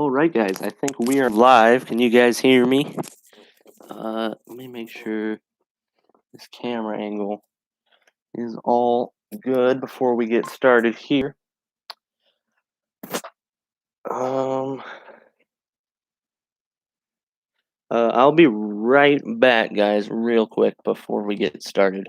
All right, guys, I think we are live. Can you guys hear me? Let me make sure this camera angle is all good before we get started here. I'll be right back, guys, real quick before we get started.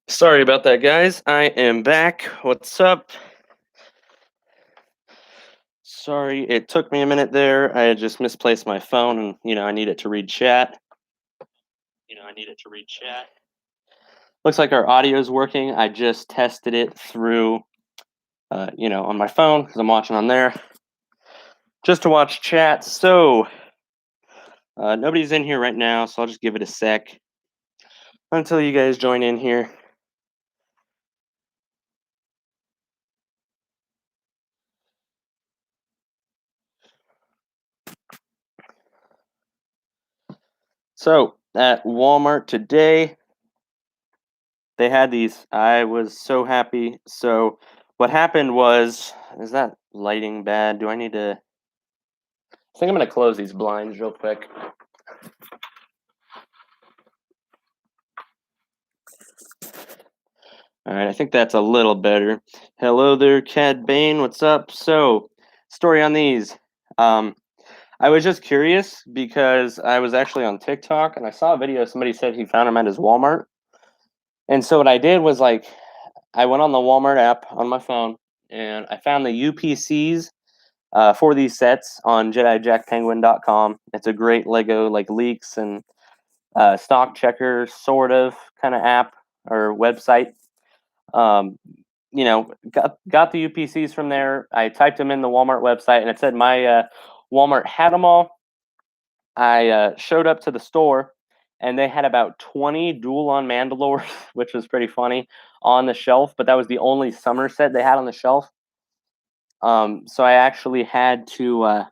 Sorry about that, guys. I am back. What's up? Sorry, it took me a minute there. I had just misplaced my phone, and I need it to read chat. Looks like our audio is working. I just tested it through, on my phone because I'm watching on there, just to watch chat. So nobody's in here right now, so I'll just give it a sec until you guys join in here. So at Walmart today, they had these. I was so happy. So what happened was, is that lighting bad? Do I need to? I think I'm going to close these blinds real quick. All right, I think that's a little better. Hello there, Cad Bane. What's up? So, story on these. I was just curious because I was actually on TikTok and I saw a video. Somebody said he found them at his Walmart. And so what I did was I went on the Walmart app on my phone and I found the UPCs for these sets on JediJackPenguin.com. It's a great Lego leaks and stock checker sort of kind of app or website. Got the UPCs from there. I typed them in the Walmart website and it said my Walmart had them all. I showed up to the store and they had about 20 dual-on Mandalores, which was pretty funny, on the shelf, but that was the only summer set they had on the shelf. So I actually had to,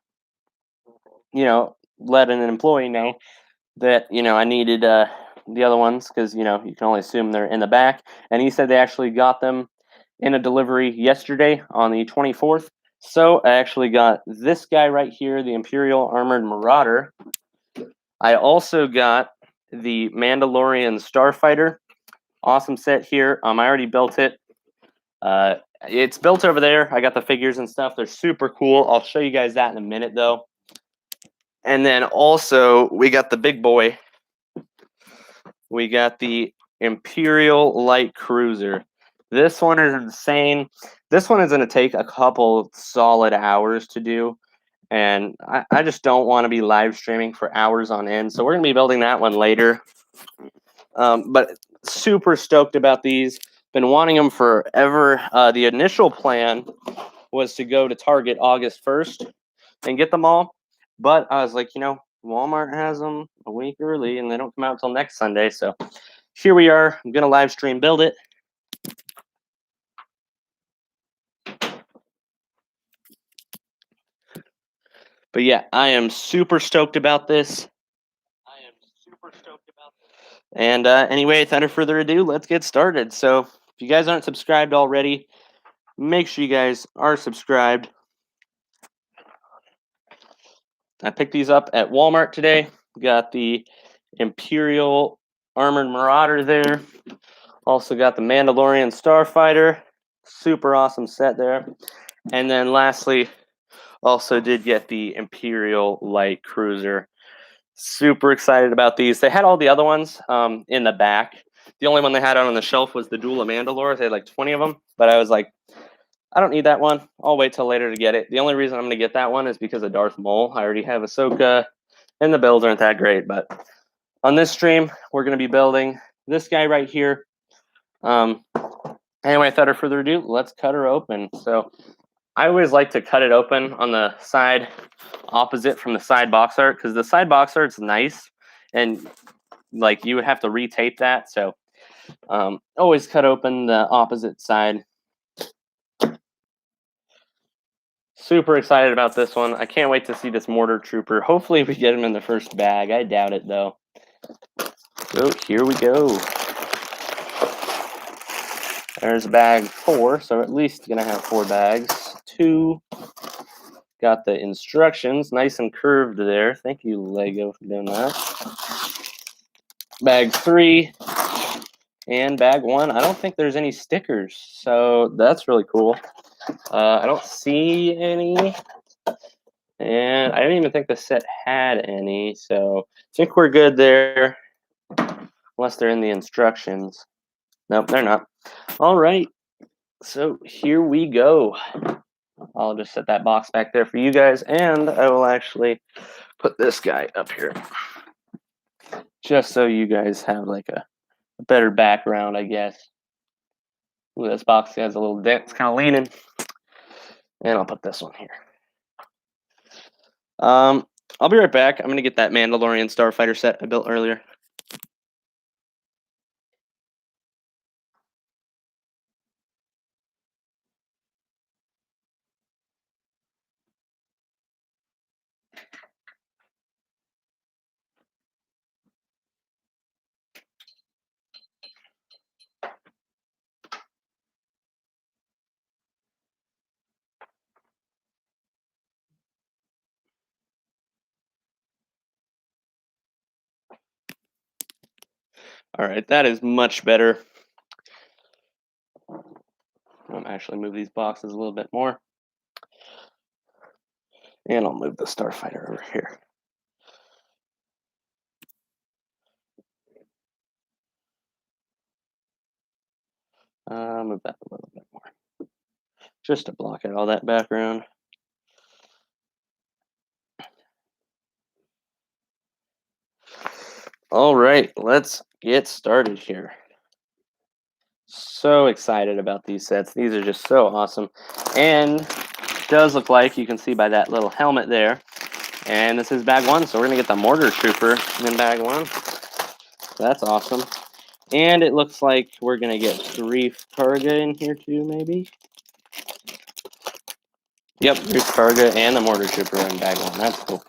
let an employee know that, I needed the other ones because, you can only assume they're in the back. And he said they actually got them in a delivery yesterday on the 24th. So I actually got this guy right here, the Imperial Armored Marauder. I also got the Mandalorian Starfighter. Awesome set here. I already built it. It's built over there. I got the figures and stuff. They're super cool. I'll show you guys that in a minute, though. And then also, we got the big boy. We got the Imperial Light Cruiser. This one is insane. This one is going to take a couple solid hours to do. And I just don't want to be live streaming for hours on end. So we're going to be building that one later. But super stoked about these. Been wanting them forever. The initial plan was to go to Target August 1st and get them all. But I was like, Walmart has them a week early and they don't come out until next Sunday. So here we are. I'm going to live stream build it. But yeah, I am super stoked about this. And anyway, without further ado, let's get started. So if you guys aren't subscribed already, make sure you guys are subscribed. I picked these up at Walmart today. Got the Imperial Armored Marauder there. Also got the Mandalorian Starfighter. Super awesome set there. And then lastly, also did get the Imperial Light Cruiser. Super excited about these. They had all the other ones in the back. The only one they had out on the shelf was the Duel of Mandalore. They had 20 of them. But I was like, I don't need that one. I'll wait till later to get it. The only reason I'm going to get that one is because of Darth Maul. I already have Ahsoka, and the builds aren't that great. But on this stream, we're going to be building this guy right here. Anyway, without further ado, let's cut her open. So I always like to cut it open on the side opposite from the side box art, because the side box art's nice, and like you would have to retape that. So always cut open the opposite side. Super excited about this one. I can't wait to see this mortar trooper. Hopefully we get him in the first bag. I doubt it though. So here we go. There's bag 4, so at least gonna have 4 bags. 2. Got the instructions, nice and curved there. Thank you, Lego, for doing that. Bag 3 and bag 1. I don't think there's any stickers, so that's really cool. I don't see any, and I didn't even think the set had any, so I think we're good there, unless they're in the instructions. Nope, they're not. All right, so here we go. I'll just set that box back there for you guys, and I will actually put this guy up here, just so you guys have like a better background, I guess. Ooh, this box has a little dent, it's kind of leaning. And I'll put this one here. I'll be right back. I'm going to get that Mandalorian Starfighter set I built earlier. All right, that is much better. I'll actually move these boxes a little bit more. And I'll move the Starfighter over here. Move that a little bit more, just to block out all that background. All right, let's get started here. So excited about these sets. These are just so awesome. And it does look like, you can see by that little helmet there, and this is bag 1, so we're going to get the mortar trooper in bag 1. That's awesome. And it looks like we're going to get 3 Karga in here too, maybe? Yep, 3 Karga and the mortar trooper in bag 1. That's cool.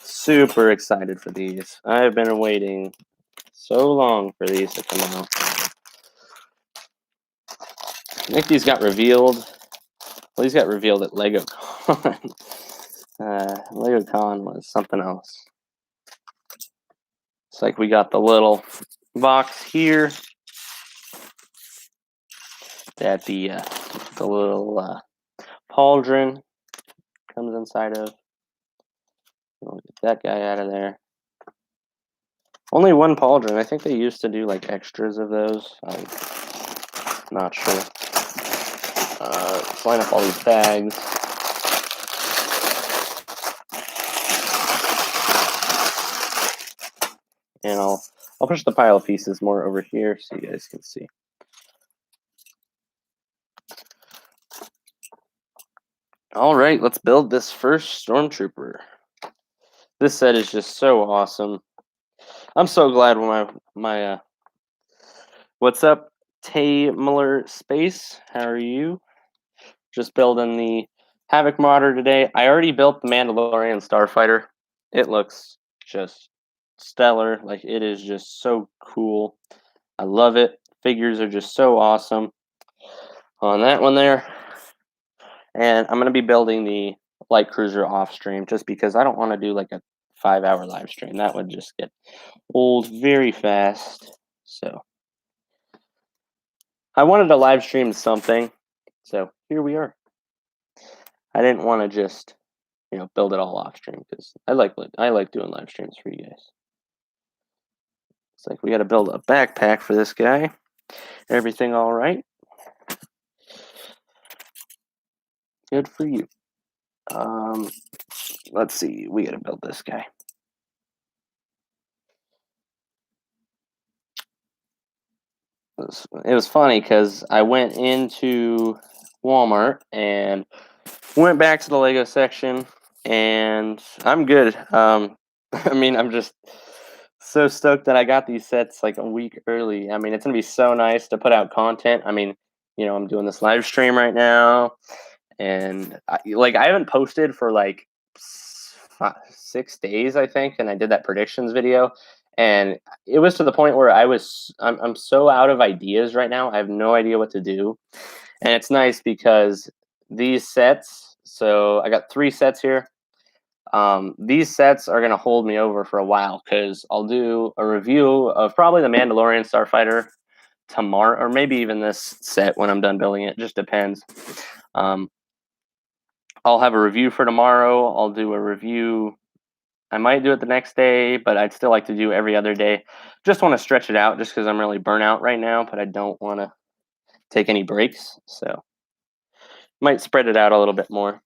Super excited for these. I've been waiting so long for these to come out. I think these got revealed. Well, these got revealed at LegoCon. LegoCon was something else. It's like we got the little box here that the little pauldron comes inside of. We'll get that guy out of there. Only 1 pauldron. I think they used to do like extras of those. I'm not sure. Let's line up all these bags. And I'll push the pile of pieces more over here so you guys can see. All right, let's build this first Stormtrooper. This set is just so awesome. I'm so glad when my what's up, Taymler Space? How are you? Just building the Havoc Marauder today. I already built the Mandalorian Starfighter. It looks just stellar. Like, it is just so cool. I love it. Figures are just so awesome on that one there. And I'm going to be building the light cruiser off stream, just because I don't want to do like a 5-hour live stream. That would just get old very fast. So I wanted to live stream something, so here we are. I didn't want to just, build it all off stream, because I like doing live streams for you guys. It's like we got to build a backpack for this guy. Everything all right? Good for you. Let's see. We gotta build this guy. It was funny because I went into Walmart and went back to the Lego section, and I'm good. I mean, I'm just so stoked that I got these sets like a week early. I mean, it's gonna be so nice to put out content. I mean, I'm doing this live stream right now, and I haven't posted for like 6 days, I think, and I did that predictions video, and it was to the point where I'm so out of ideas right now. I have no idea what to do, and it's nice because these sets. So I got 3 sets here. These sets are gonna hold me over for a while because I'll do a review of probably the Mandalorian Starfighter tomorrow, or maybe even this set when I'm done building it. Just depends. I'll have a review for tomorrow. I'll do a review. I might do it the next day, but I'd still like to do every other day. Just want to stretch it out just because I'm really burnt right now, but I don't want to take any breaks. So might spread it out a little bit more.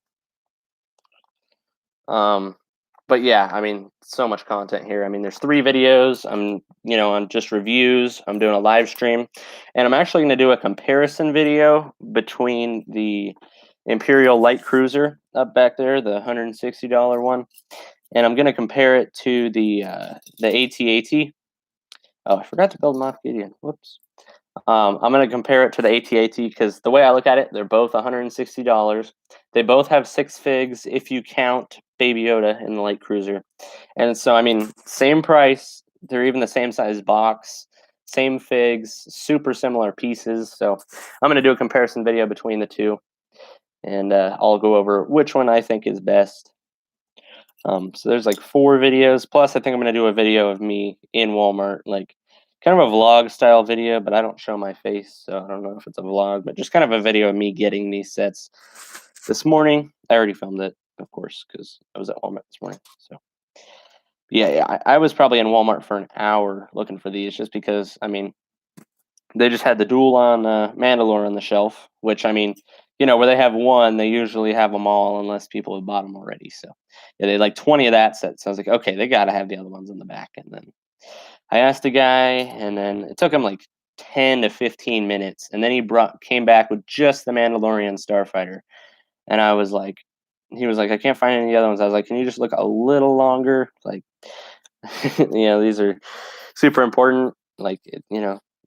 But yeah, I mean, so much content here. I mean, there's 3 videos. I'm just reviews. I'm doing a live stream, and I'm actually going to do a comparison video between the Imperial Light Cruiser up back there, the $160 one, and I'm going to compare it to the AT-AT. Oh, I forgot to build Moff Gideon. Whoops. I'm going to compare it to the AT-AT because the way I look at it, they're both $160. They both have 6 figs if you count Baby Yoda in the light cruiser. And so, I mean, same price. They're even the same size box, same figs, super similar pieces. So I'm going to do a comparison video between the 2, and I'll go over which one I think is best. So there's like 4 videos. Plus, I think I'm going to do a video of me in Walmart, like kind of a vlog style video, but I don't show my face, so I don't know if it's a vlog, but just kind of a video of me getting these sets this morning. I already filmed it, of course, because I was at Walmart this morning. So yeah, I was probably in Walmart for an hour looking for these, just because, I mean, they just had the dual on Mandalore on the shelf, which, I mean, where they have one, they usually have them all unless people have bought them already. So yeah, they had like 20 of that set. So I was like, okay, they got to have the other ones in the back. And then I asked a guy, and then it took him like 10 to 15 minutes. And then he came back with just the Mandalorian Starfighter. And I was like, he was like, I can't find any other ones. I was like, can you just look a little longer? Like, these are super important. Like,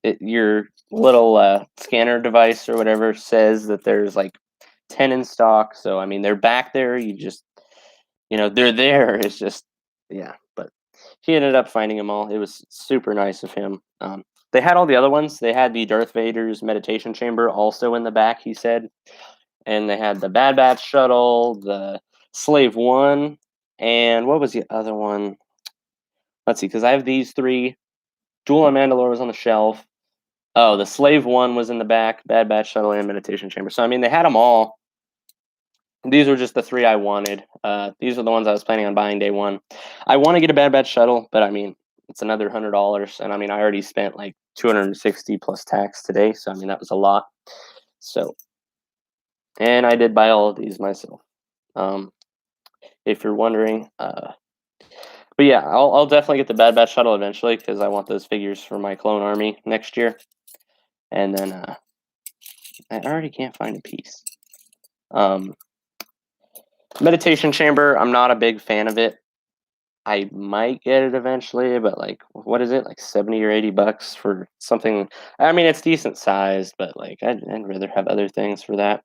your little scanner device or whatever says that there's like 10 in stock. So, I mean, they're back there. You just, they're there. It's just, yeah. But he ended up finding them all. It was super nice of him. They had all the other ones. They had the Darth Vader's meditation chamber also in the back, he said. And they had the Bad Batch shuttle, the Slave One, and what was the other one? Let's see, because I have these 3. Duel on Mandalore was on the shelf. Oh, the Slave One was in the back, Bad Batch shuttle, and meditation chamber. So, I mean, they had them all. These were just the 3 I wanted. These are the ones I was planning on buying day 1. I want to get a Bad Batch shuttle, but I mean, it's another $100, and I mean, I already spent like $260 plus tax today, so I mean, that was a lot. So, and I did buy all of these myself. If you're wondering, but yeah, I'll definitely get the Bad Batch shuttle eventually because I want those figures for my clone army next year. And then I already can't find a piece. Meditation chamber, I'm not a big fan of it. I might get it eventually, but like, what is it, like 70 or 80 bucks for something? I mean, it's decent sized, but like, I'd rather have other things for that.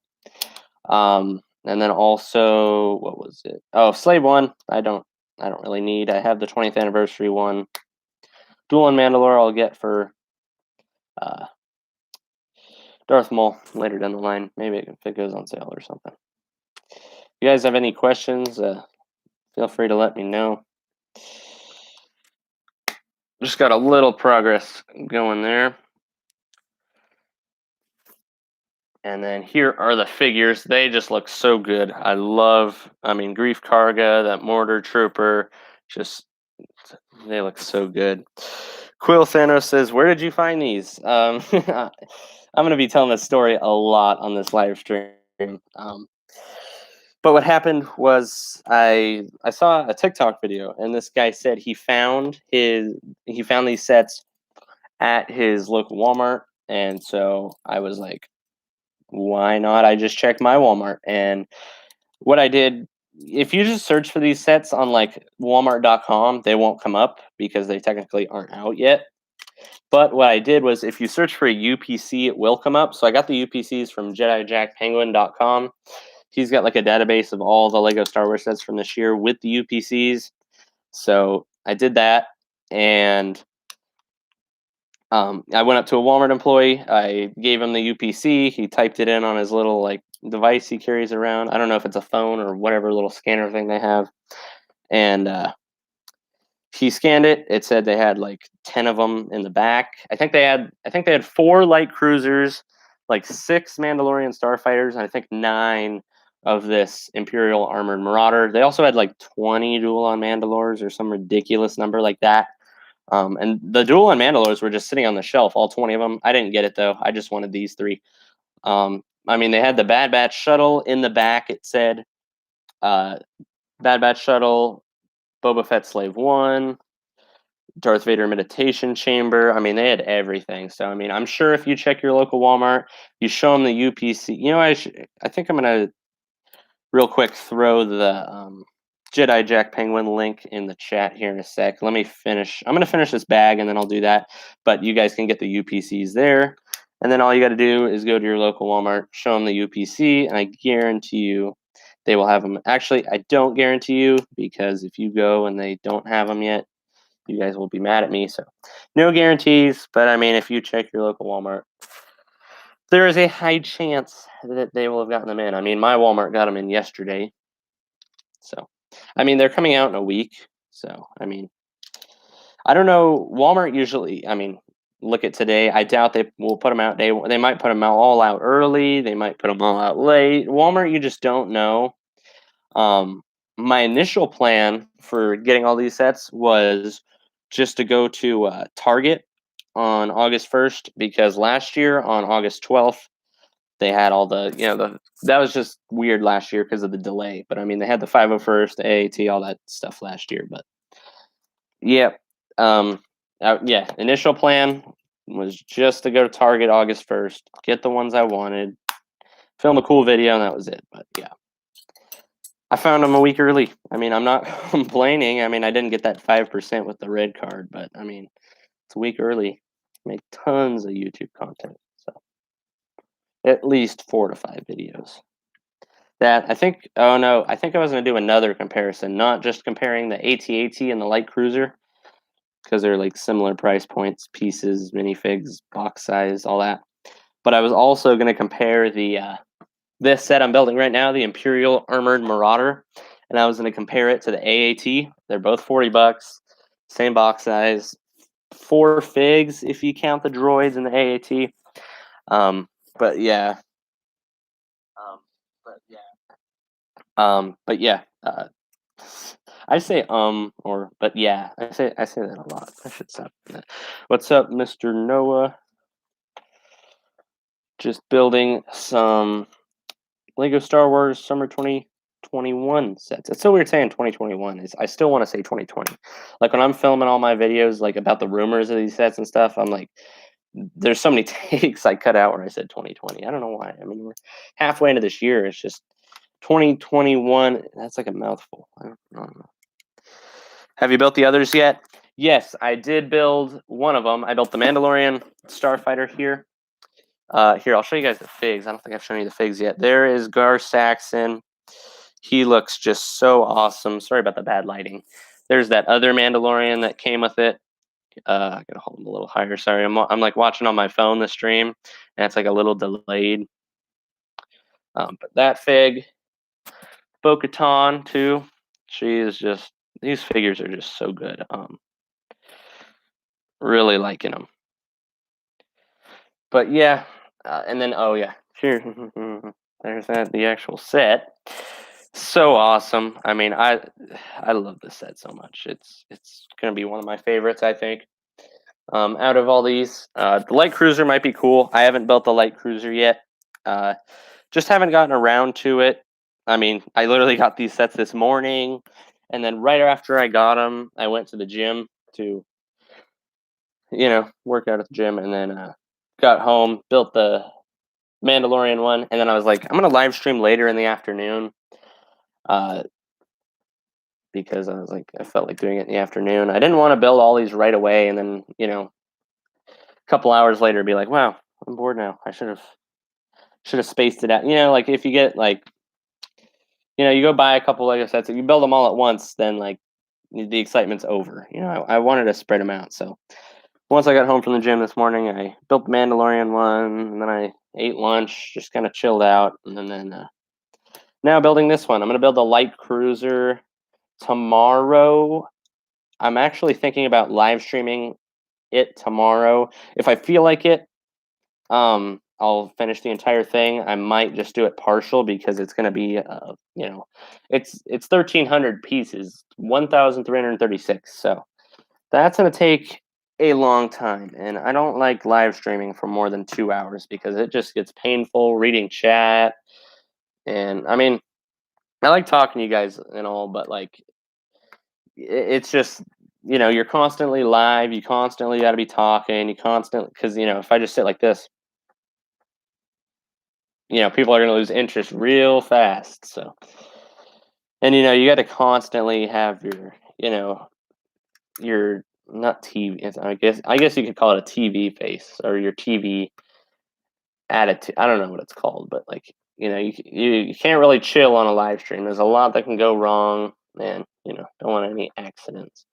And then also, what was it? Oh, Slave One. I don't really need. I have the 20th anniversary one. Duel on Mandalore I'll get for Darth Maul later down the line. Maybe if it goes on sale or something. If you guys have any questions, feel free to let me know. Just got a little progress going there. And then here are the figures. They just look so good. I mean, Grief Karga, that Mortar Trooper, they look so good. Quill Thanos says, "Where did you find these?" I'm going to be telling this story a lot on this live stream. But what happened was I saw a TikTok video, and this guy said he found these sets at his local Walmart, and so I was like, why not? I just checked my Walmart, and what I did, if you just search for these sets on like Walmart.com, they won't come up because they technically aren't out yet. But what I did was, if you search for a UPC, it will come up. So I got the UPCs from JediJackPenguin.com. He's got like a database of all the Lego Star Wars sets from this year with the UPCs. So I did that, and I went up to a Walmart employee. I gave him the UPC. He typed it in on his little like device he carries around. I don't know if it's a phone or whatever little scanner thing they have. And he scanned it. It said they had like 10 of them in the back. I think they had 4 light cruisers, like 6 Mandalorian starfighters, and I think 9 of this Imperial Armored Marauder. They also had like 20 dual-on Mandalores or some ridiculous number like that. And the dual-on Mandalores were just sitting on the shelf, all 20 of them. I didn't get it though. I just wanted these 3. I mean, they had the Bad Batch shuttle in the back. It said Bad Batch shuttle, Boba Fett Slave 1, Darth Vader meditation chamber. I mean, they had everything. So, I mean, I'm sure if you check your local Walmart, you show them the UPC. You know, I think I'm going to real quick throw the Jedi Jack Penguin link in the chat here in a sec. Let me finish. I'm going to finish this bag and then I'll do that. But you guys can get the UPCs there. And then all you got to do is go to your local Walmart, show them the UPC, and I guarantee you they will have them. Actually, I don't guarantee you, because if you go and they don't have them yet, you guys will be mad at me. So no guarantees, but I mean, if you check your local Walmart, there is a high chance that they will have gotten them in. I mean, my Walmart got them in yesterday. So, I mean, they're coming out in a week. So, I mean, I don't know. Walmart usually, I mean, look at today. I doubt they will put them out. They might put them all out early. They might put them all out late. Walmart, you just don't know. My initial plan for getting all these sets was just to go to Target on August 1st, because last year on August 12th, they had all that was just weird last year because of the delay. But I mean, they had the 501st, AAT, all that stuff last year. But yeah, initial plan was just to go to Target August 1st, get the ones I wanted, film a cool video, and that was it. But yeah, I found them a week early. I mean, I'm not complaining. I mean, I didn't get that 5% with the red card, but I mean, it's a week early. Make tons of YouTube content. So at least 4 to 5 videos. That I think. Oh no, I think I was going to do another comparison, not just comparing the AT-AT and the light cruiser, because they're like similar price points, pieces, minifigs, box size, all that. But I was also going to compare the this set I'm building right now, the Imperial Armored Marauder, and I was going to compare it to the AAT. They're both $40, same box size, 4 figs if you count the droids and the AAT. But yeah. But yeah. I say or but yeah. I say that a lot. I should stop that. What's up, Mr. Noah? Just building some Lego Star Wars Summer 2021 sets. It's so weird saying 2021. I still want to say 2020. Like when I'm filming all my videos like about the rumors of these sets and stuff, I'm like, there's so many takes I cut out where I said 2020. I don't know why. I mean, we're halfway into this year. It's just 2021. That's like a mouthful. I don't know. Have you built the others yet? Yes, I did build one of them. I built the Mandalorian Starfighter here. Here, I'll show you guys the figs. I don't think I've shown you the figs yet. There is Gar Saxon. He looks just so awesome. Sorry about the bad lighting. There's that other Mandalorian that came with it. I gotta hold him a little higher. Sorry, I'm like watching on my phone the stream, and it's like a little delayed. But that fig, Bo-Katan too. She is just, these figures are just so good. Really liking them. But yeah, and then oh yeah, here, there's the actual set. So awesome. I mean, I love this set so much. It's gonna be one of my favorites, I think. Out of all these, the light cruiser might be cool. I haven't built the light cruiser yet. Just haven't gotten around to it. I mean, I literally got these sets this morning, and then right after I got them, I went to the gym to, work out at the gym, and then got home, built the Mandalorian one, and then I was like, I'm gonna live stream later in the afternoon, because I felt like doing it in the afternoon. I didn't want to build all these right away, and then a couple hours later be like, wow, I'm bored now. I should have spaced it out. Like if you get like, you go buy a couple Lego sets, if you build them all at once, then like the excitement's over. I wanted to spread them out. So once I got home from the gym this morning, I built the Mandalorian one, and then I ate lunch, just kind of chilled out, and then now building this one. I'm gonna build the light cruiser tomorrow. I'm actually thinking about live streaming it tomorrow. If I feel like it, I'll finish the entire thing. I might just do it partial because it's going to be, it's 1,300 pieces, 1,336. So that's going to take a long time, and I don't like live streaming for more than 2 hours because it just gets painful reading chat. And I mean, I like talking to you guys and all, but like, it's just you're constantly live. You constantly got to be talking. You constantly because if I just sit like this, people are going to lose interest real fast. So, and you got to constantly have your not TV. I guess you could call it a TV face or your TV attitude. I don't know what it's called, but like you can't really chill on a live stream. There's a lot that can go wrong, and don't want any accidents.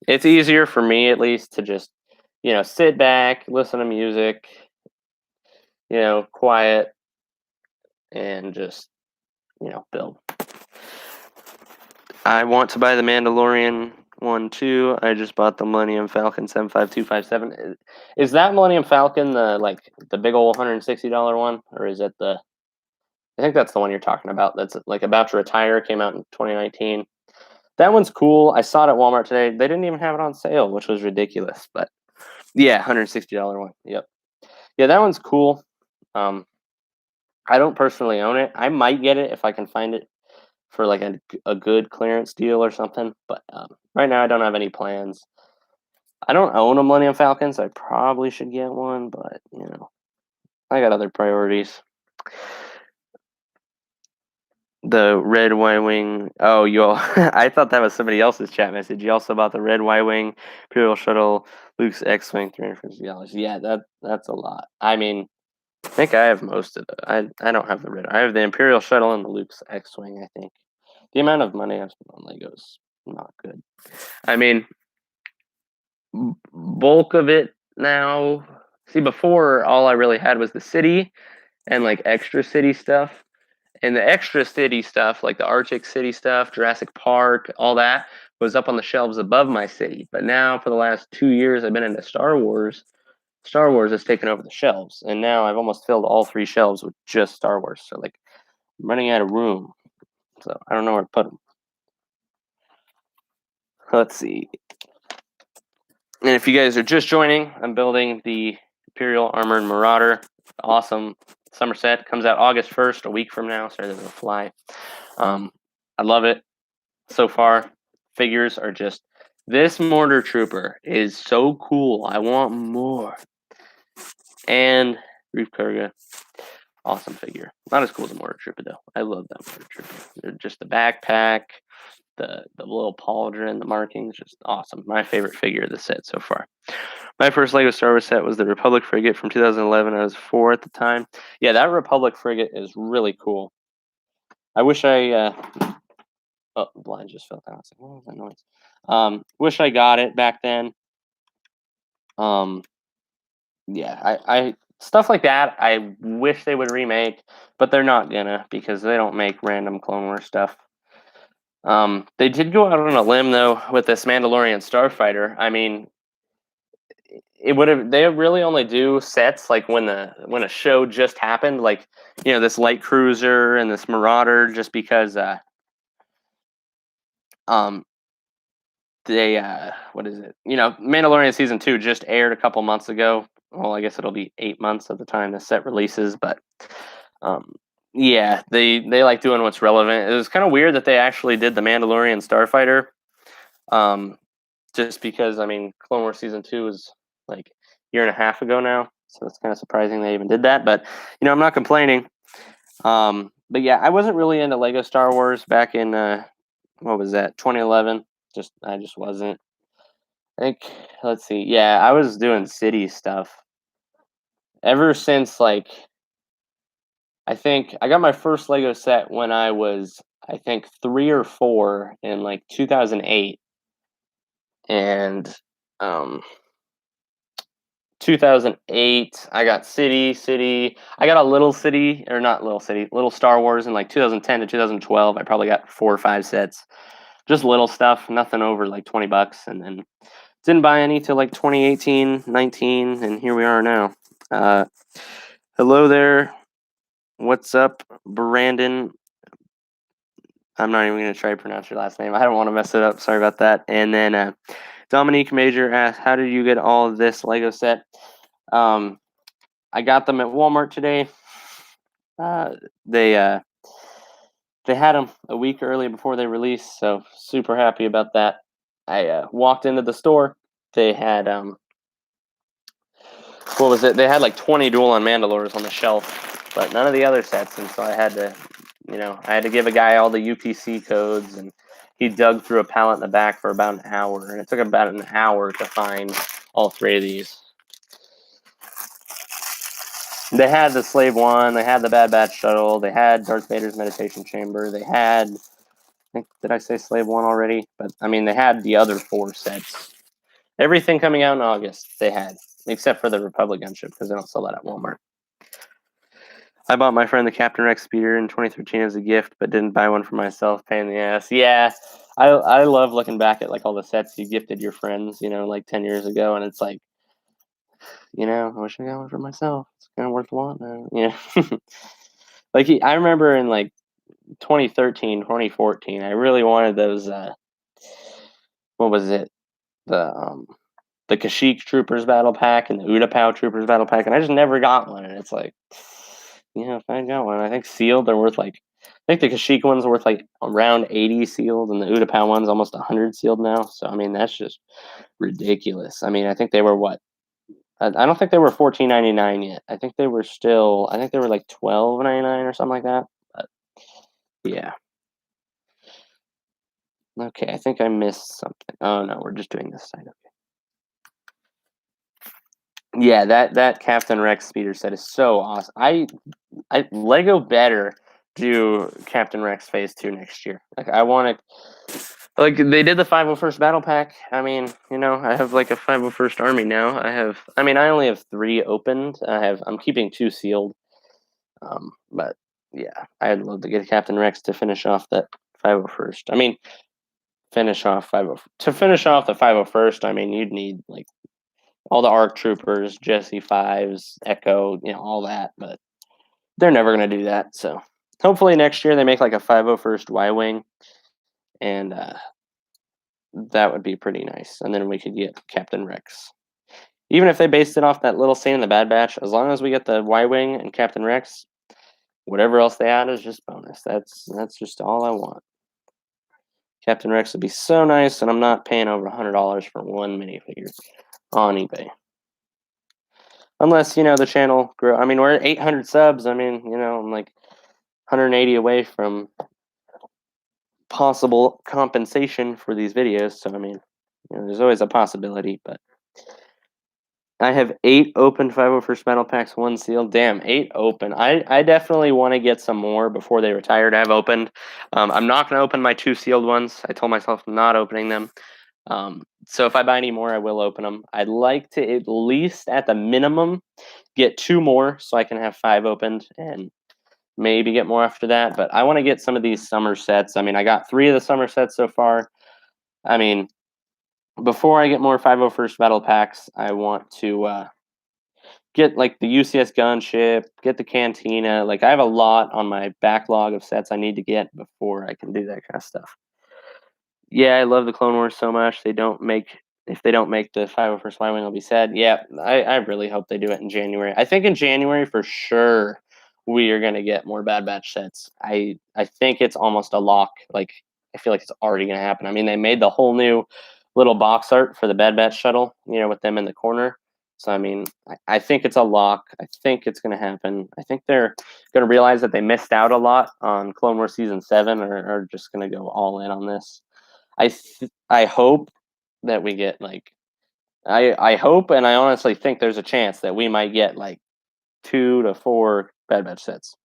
It's easier for me at least to just sit back, listen to music, quiet, and just build. I want to buy the Mandalorian one too. I just bought the Millennium Falcon 75257. Is that Millennium Falcon the big old $160 one, or is it the? I think that's the one you're talking about. That's like about to retire. Came out in 2019. That one's cool. I saw it at Walmart today. They didn't even have it on sale, which was ridiculous. But yeah, $160 one. Yep. Yeah, that one's cool. I don't personally own it. I might get it if I can find it for like a good clearance deal or something. But right now, I don't have any plans. I don't own a Millennium Falcon, so I probably should get one. But I got other priorities. The red Y-wing. Oh, you all. I thought that was somebody else's chat message. You also bought the red Y-wing, Imperial shuttle, Luke's X-wing, $350. Yeah, that's a lot. I mean, I think I have most of it. I don't have the red. I have the Imperial shuttle and the Luke's X-wing. I think the amount of money I've spent on Legos not good. I mean, bulk of it now. See, before all I really had was the city and like extra city stuff. And the extra city stuff, like the Arctic City stuff, Jurassic Park, all that, was up on the shelves above my city. But now, for the last 2 years, I've been into Star Wars. Star Wars has taken over the shelves, and now I've almost filled all 3 shelves with just Star Wars. So, like, I'm running out of room. So, I don't know where to put them. Let's see. And if you guys are just joining, I'm building the Imperial Armored Marauder. Awesome summer set. Comes out August 1st, a week from now. Sorry, there's a fly. I love it so far. Figures are just... This Mortar Trooper is so cool. I want more. And Reef Karga. Awesome figure. Not as cool as a Mortar Trooper, though. I love that Mortar Trooper. Just the backpack, the little pauldron, the markings, just awesome. My favorite figure of the set so far. My first LEGO Star Wars set was the Republic Frigate from 2011. I was 4 at the time. Yeah, that Republic Frigate is really cool. I wish I... Oh, the blind just fell down. I was like, what was that noise? Wish I got it back then. Yeah, I stuff like that I wish they would remake, but they're not gonna because they don't make random Clone Wars stuff. They did go out on a limb though with this Mandalorian Starfighter. I mean, it would have. They really only do sets like when a show just happened, like this light cruiser and this Marauder, just because they what is it? Mandalorian season 2 just aired a couple months ago. Well, I guess it'll be 8 months at the time the set releases, but um, yeah, they like doing what's relevant. It was kind of weird that they actually did the Mandalorian Starfighter, just because Clone Wars season 2 is like a year and a half ago now, so it's kind of surprising they even did that. But I'm not complaining. But yeah, I wasn't really into Lego Star Wars back in what was that, 2011? I just wasn't. I think, let's see. Yeah, I was doing city stuff ever since I think I got my first Lego set when I was, I think, 3 or 4 in 2008, and um 2008 I got city. I got a little city, or not little city, little Star Wars in 2010 to 2012. I probably got 4 or 5 sets, just little stuff, nothing over $20, and then didn't buy any till 2018, 19, and here we are now. Hello there. What's up, Brandon? I'm not even going to try to pronounce your last name. I don't want to mess it up. Sorry about that. And then Dominique Major asked, how did you get all of this Lego set? I got them at Walmart today. They had them a week early before they released, so super happy about that. I walked into the store. They had what was it? They had 20 Duel-On Mandalores on the shelf, but none of the other sets, and so I had to give a guy all the UPC codes, and he dug through a pallet in the back for about an hour, and it took about an hour to find all 3 of these. They had the Slave One, they had the Bad Batch shuttle, they had Darth Vader's meditation chamber, they had, did I say Slave One already? But they had the other 4 sets. Everything coming out in August, they had, except for the Republic gunship, because they don't sell that at Walmart. I bought my friend the Captain Rex speeder in 2013 as a gift, but didn't buy one for myself. Pain in the ass. Yeah, I love looking back at all the sets you gifted your friends, 10 years ago, and it's I wish I got one for myself. It's kind of worth wanting. Yeah. I remember in 2013, 2014, I really wanted those. What was it? The Kashyyyk Troopers Battle Pack and the Utapau Troopers Battle Pack, and I just never got one. And it's if I got one, I think sealed they're worth I think the Kashyyyk one's worth around 80 sealed, and the Utapau one's almost 100 sealed now. So that's just ridiculous. I think they were what? I don't think they were $14.99 yet. I think they were $12.99 or something like that. But yeah. Okay, I think I missed something. Oh no, we're just doing this side. Okay. Yeah, that Captain Rex speeder set is so awesome. I Lego better do Captain Rex Phase 2 next year. I want to, they did the 501st Battle Pack. I have a 501st Army now. I only have 3 opened. I'm keeping 2 sealed. But yeah, I'd love to get Captain Rex to finish off that 501st. Finish off to finish off the 501st. You'd need all the ARC Troopers, Jesse 5s, Echo, all that, but they're never going to do that. So hopefully next year they make a 501st Y-Wing, and that would be pretty nice. And then we could get Captain Rex. Even if they based it off that little scene in the Bad Batch, as long as we get the Y-Wing and Captain Rex, whatever else they add is just bonus. That's just all I want. Captain Rex would be so nice, and I'm not paying over $100 for one minifigure on eBay. Unless, the channel grow. We're at 800 subs. I'm 180 away from possible compensation for these videos. So, there's always a possibility, but I have 8 open 501st Battle Packs, 1 sealed. Damn, 8 open. I definitely want to get some more before they retire to have opened. I'm not going to open my 2 sealed ones. I told myself I'm not opening them. So if I buy any more, I will open them. I'd like to at least, at the minimum, get 2 more so I can have 5 opened and maybe get more after that. But I want to get some of these summer sets. I got 3 of the summer sets so far. Before I get more 501st Battle Packs, I want to get the UCS gunship, get the cantina. I have a lot on my backlog of sets I need to get before I can do that kind of stuff. Yeah, I love the Clone Wars so much. If they don't make the 501st Y Wing, I'll be sad. Yeah, I really hope they do it in January. I think in January for sure we are gonna get more Bad Batch sets. I think it's almost a lock. Like I feel like it's already gonna happen. I mean, they made the whole new little box art for the Bad Batch shuttle, with them in the corner. So I mean, I think it's a lock. I think it's gonna happen. I think they're gonna realize that they missed out a lot on Clone Wars season 7, or are just gonna go all in on this. I hope that we get like I hope, and I honestly think there's a chance that we might get like 2 to 4 Bad Batch sets.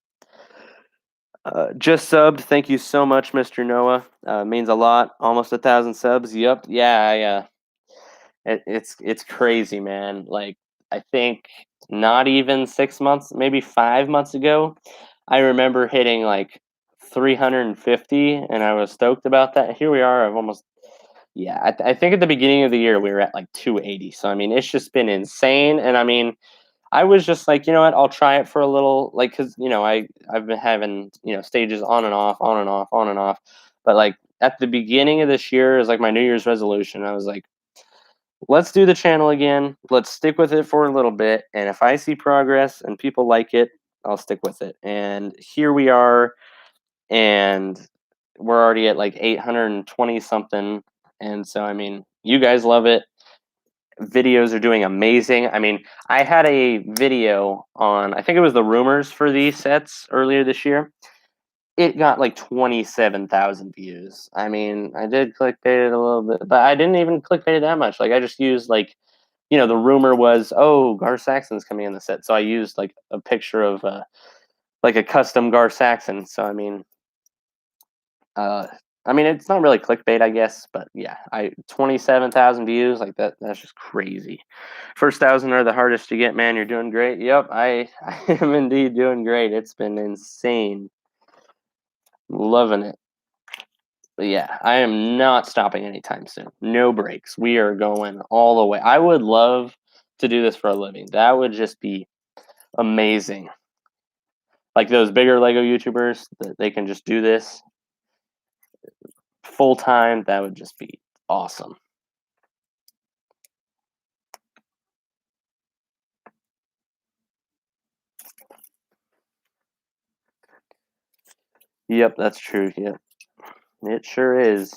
Just subbed. Thank you so much, Mr. Noah. Means a lot. Almost 1,000 subs. Yep. Yeah. It's crazy, man. Like I think not even 6 months, maybe 5 months ago, I remember hitting like 350, and I was stoked about that. Here we are. I've almost Yeah, I think at the beginning of the year we were at like 280. So I mean, it's just been insane. And I mean, I was just like, you know what, I'll try it for a little, like, because I've been having stages on and off, on and off, on and off. But like at the beginning of this year is like my New Year's resolution. I was like, let's do the channel again. Let's stick with it for a little bit, and if I see progress and people like it, I'll stick with it. And here we are, and we're already at like 820 something. And so I mean, you guys love it. Videos are doing amazing. I mean, I had a video on, I think it was the rumors for these sets earlier this year. It got like 27,000 views. I mean, I did clickbait it a little bit, but I didn't even clickbait it that much. Like I just used like, the rumor was, oh, Gar Saxon's coming in the set. So I used like a picture of like a custom Gar Saxon. So uh I mean, it's not really clickbait, I guess, but yeah, 27,000 views, like that's just crazy. First 1,000 are the hardest to get, man. You're doing great. Yep, I am indeed doing great. It's been insane. Loving it. But yeah, I am not stopping anytime soon. No breaks. We are going all the way. I would love to do this for a living. That would just be amazing. Like those bigger Lego YouTubers, that they can just do this full time. That would just be awesome. Yep, that's true. Yep, it sure is.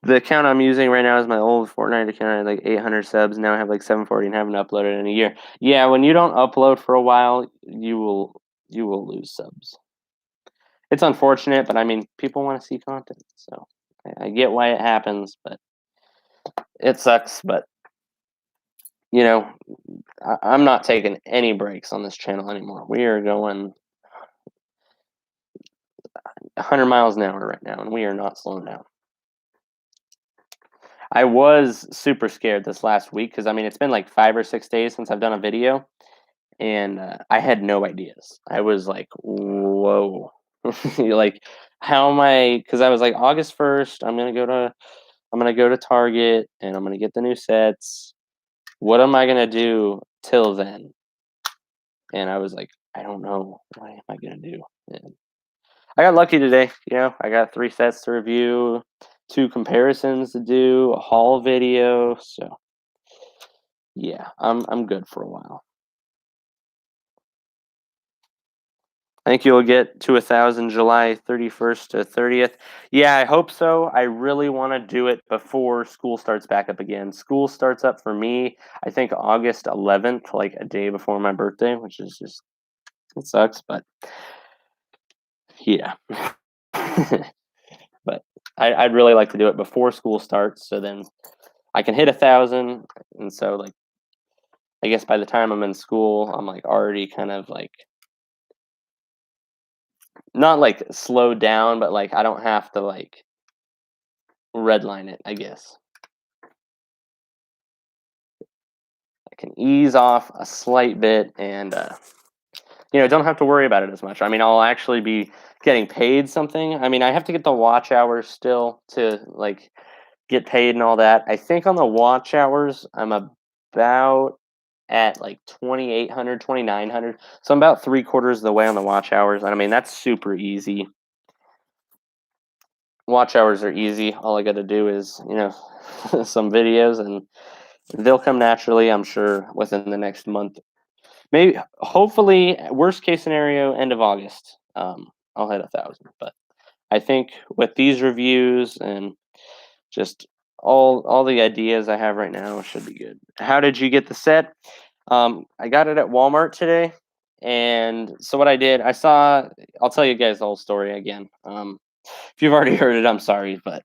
The account I'm using right now is my old Fortnite account. I had like 800 subs. Now I have like 740 and haven't uploaded in a year. Yeah, when you don't upload for a while, you will lose subs. It's unfortunate, but I mean, people want to see content, so I get why it happens, but it sucks. But I'm not taking any breaks on this channel anymore. We are going 100 miles an hour right now, and we are not slowing down. I was super scared this last week because I mean, it's been like 5 or 6 days since I've done a video, and I had no ideas. I was like, whoa. Like, how am I? Because I was like, August 1st, I'm gonna go to Target and I'm gonna get the new sets. What am I gonna do till then? And I was like, I don't know. What am I gonna do? And I got lucky today. I got 3 sets to review, 2 comparisons to do, a haul video. So yeah, I'm good for a while. I think you'll get to 1,000 July 31st to 30th. Yeah, I hope so. I really want to do it before school starts back up again. School starts up for me, I think August 11th, like a day before my birthday, which is just, it sucks, but yeah. But I'd really like to do it before school starts, so then I can hit 1,000. And so, like, I guess by the time I'm in school, I'm like already kind of like, not like slowed down, but like I don't have to like redline it, I guess. I can ease off a slight bit and don't have to worry about it as much. I mean, I'll actually be getting paid something. I mean, I have to get the watch hours still to like get paid and all that. I think on the watch hours, I'm about at like 2,800, 2,900. So I'm about 3/4 of the way on the watch hours. And I mean, that's super easy. Watch hours are easy. All I got to do is, some videos, and they'll come naturally, I'm sure, within the next month. Maybe, hopefully, worst case scenario, end of August. I'll hit 1,000. But I think with these reviews and just all the ideas I have right now, it should be good. How did you get the set? I got it at Walmart today. And so what I did, I'll tell you guys the whole story again. If you've already heard it, I'm sorry, but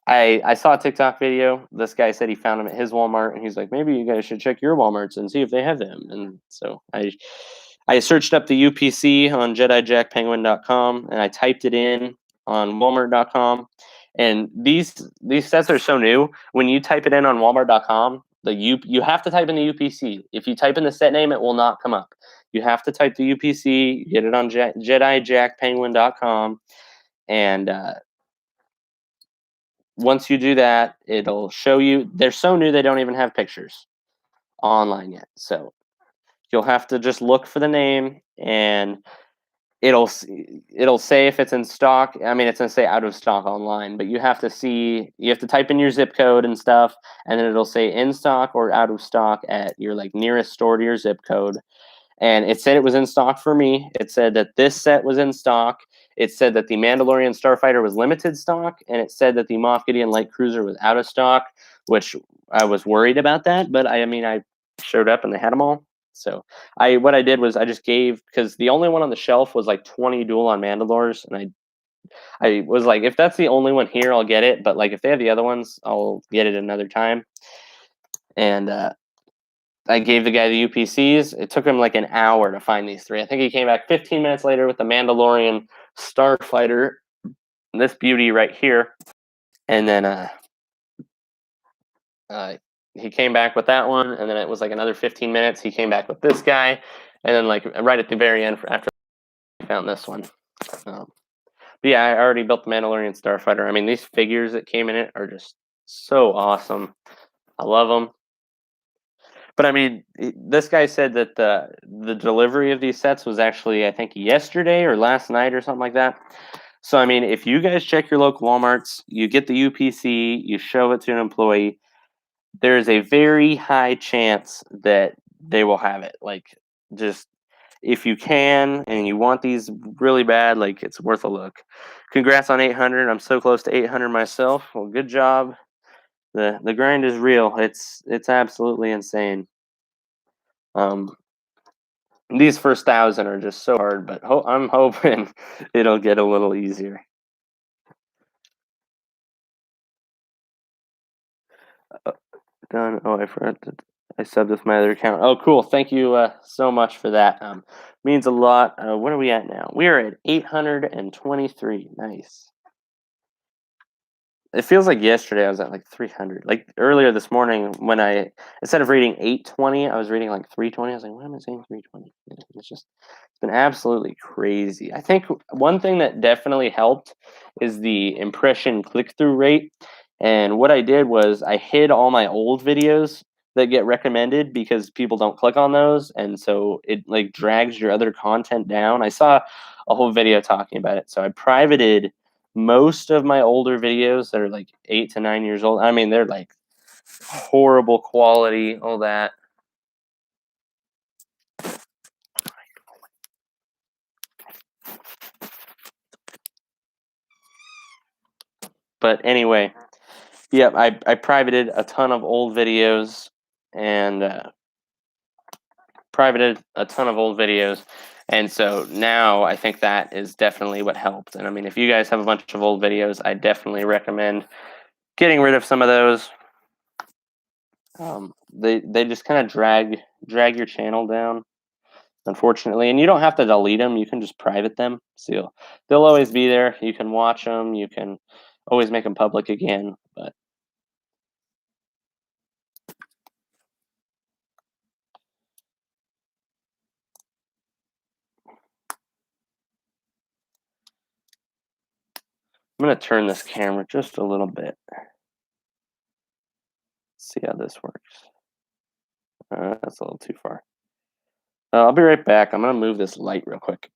I saw a TikTok video. This guy said he found them at his Walmart, and he's like, maybe you guys should check your Walmarts and see if they have them. And so I searched up the UPC on JediJackPenguin.com, and I typed it in on Walmart.com. And these sets are so new. When you type it in on Walmart.com, you have to type in the UPC. If you type in the set name, it will not come up. You have to type the UPC. You get it on JediJackPenguin.com, and once you do that, it'll show you. They're so new they don't even have pictures online yet. So you'll have to just look for the name, and it'll say if it's in stock. I mean, it's gonna say out of stock online, but you have to type in your zip code and stuff, and then it'll say in stock or out of stock at your like nearest store to your zip code. And it said it was in stock for me. It said that this set was in stock. It said that the Mandalorian Starfighter was limited stock, and it said that the Moff Gideon Light Cruiser was out of stock, which I was worried about that. But I showed up and they had them all. So what I did was I just gave, because the only one on the shelf was like 20 dual on Mandalores, and I was like, if that's the only one here, I'll get it. But like if they have the other ones, I'll get it another time. And I gave the guy the UPCs. It took him like an hour to find these three. I think he came back 15 minutes later with the Mandalorian Starfighter, this beauty right here. And then he came back with that one. And then it was like another 15 minutes. He came back with this guy. And then like right at the very end, after I found this one. But yeah, I already built the Mandalorian Starfighter. I mean, these figures that came in it are just so awesome. I love them. But I mean, this guy said that the delivery of these sets was actually, I think, yesterday or last night or something like that. So I mean, if you guys check your local WalMarts, you get the UPC, you show it to an employee, there is a very high chance that they will have it. Like, just if you can and you want these really bad, like it's worth a look. Congrats on 800. I'm so close to 800 myself. Well, good job. The grind is real. It's absolutely insane. These first 1,000 are just so hard, but I'm hoping it'll get a little easier. Done. Oh, I forgot that I subbed with my other account. Oh, cool. Thank you so much for that. Means a lot. What are we at now? We are at 823. Nice. It feels like yesterday I was at like 300. Like earlier this morning when instead of reading 820, I was reading like 320. I was like, why am I saying 320? It's been absolutely crazy. I think one thing that definitely helped is the impression click-through rate. And what I did was I hid all my old videos that get recommended because people don't click on those. And so it like drags your other content down. I saw a whole video talking about it. So I privated most of my older videos that are like 8 to 9 years old. I mean, they're like horrible quality, all that. But anyway, yep, I privated a ton of old videos and and so now I think that is definitely what helped. And I mean, if you guys have a bunch of old videos, I definitely recommend getting rid of some of those. They just kind of drag your channel down, unfortunately. And you don't have to delete them; you can just private them. So they'll always be there. You can watch them. You can always make them public again. But I'm going to turn this camera just a little bit. See how this works. That's a little too far. I'll be right back. I'm gonna move this light real quick.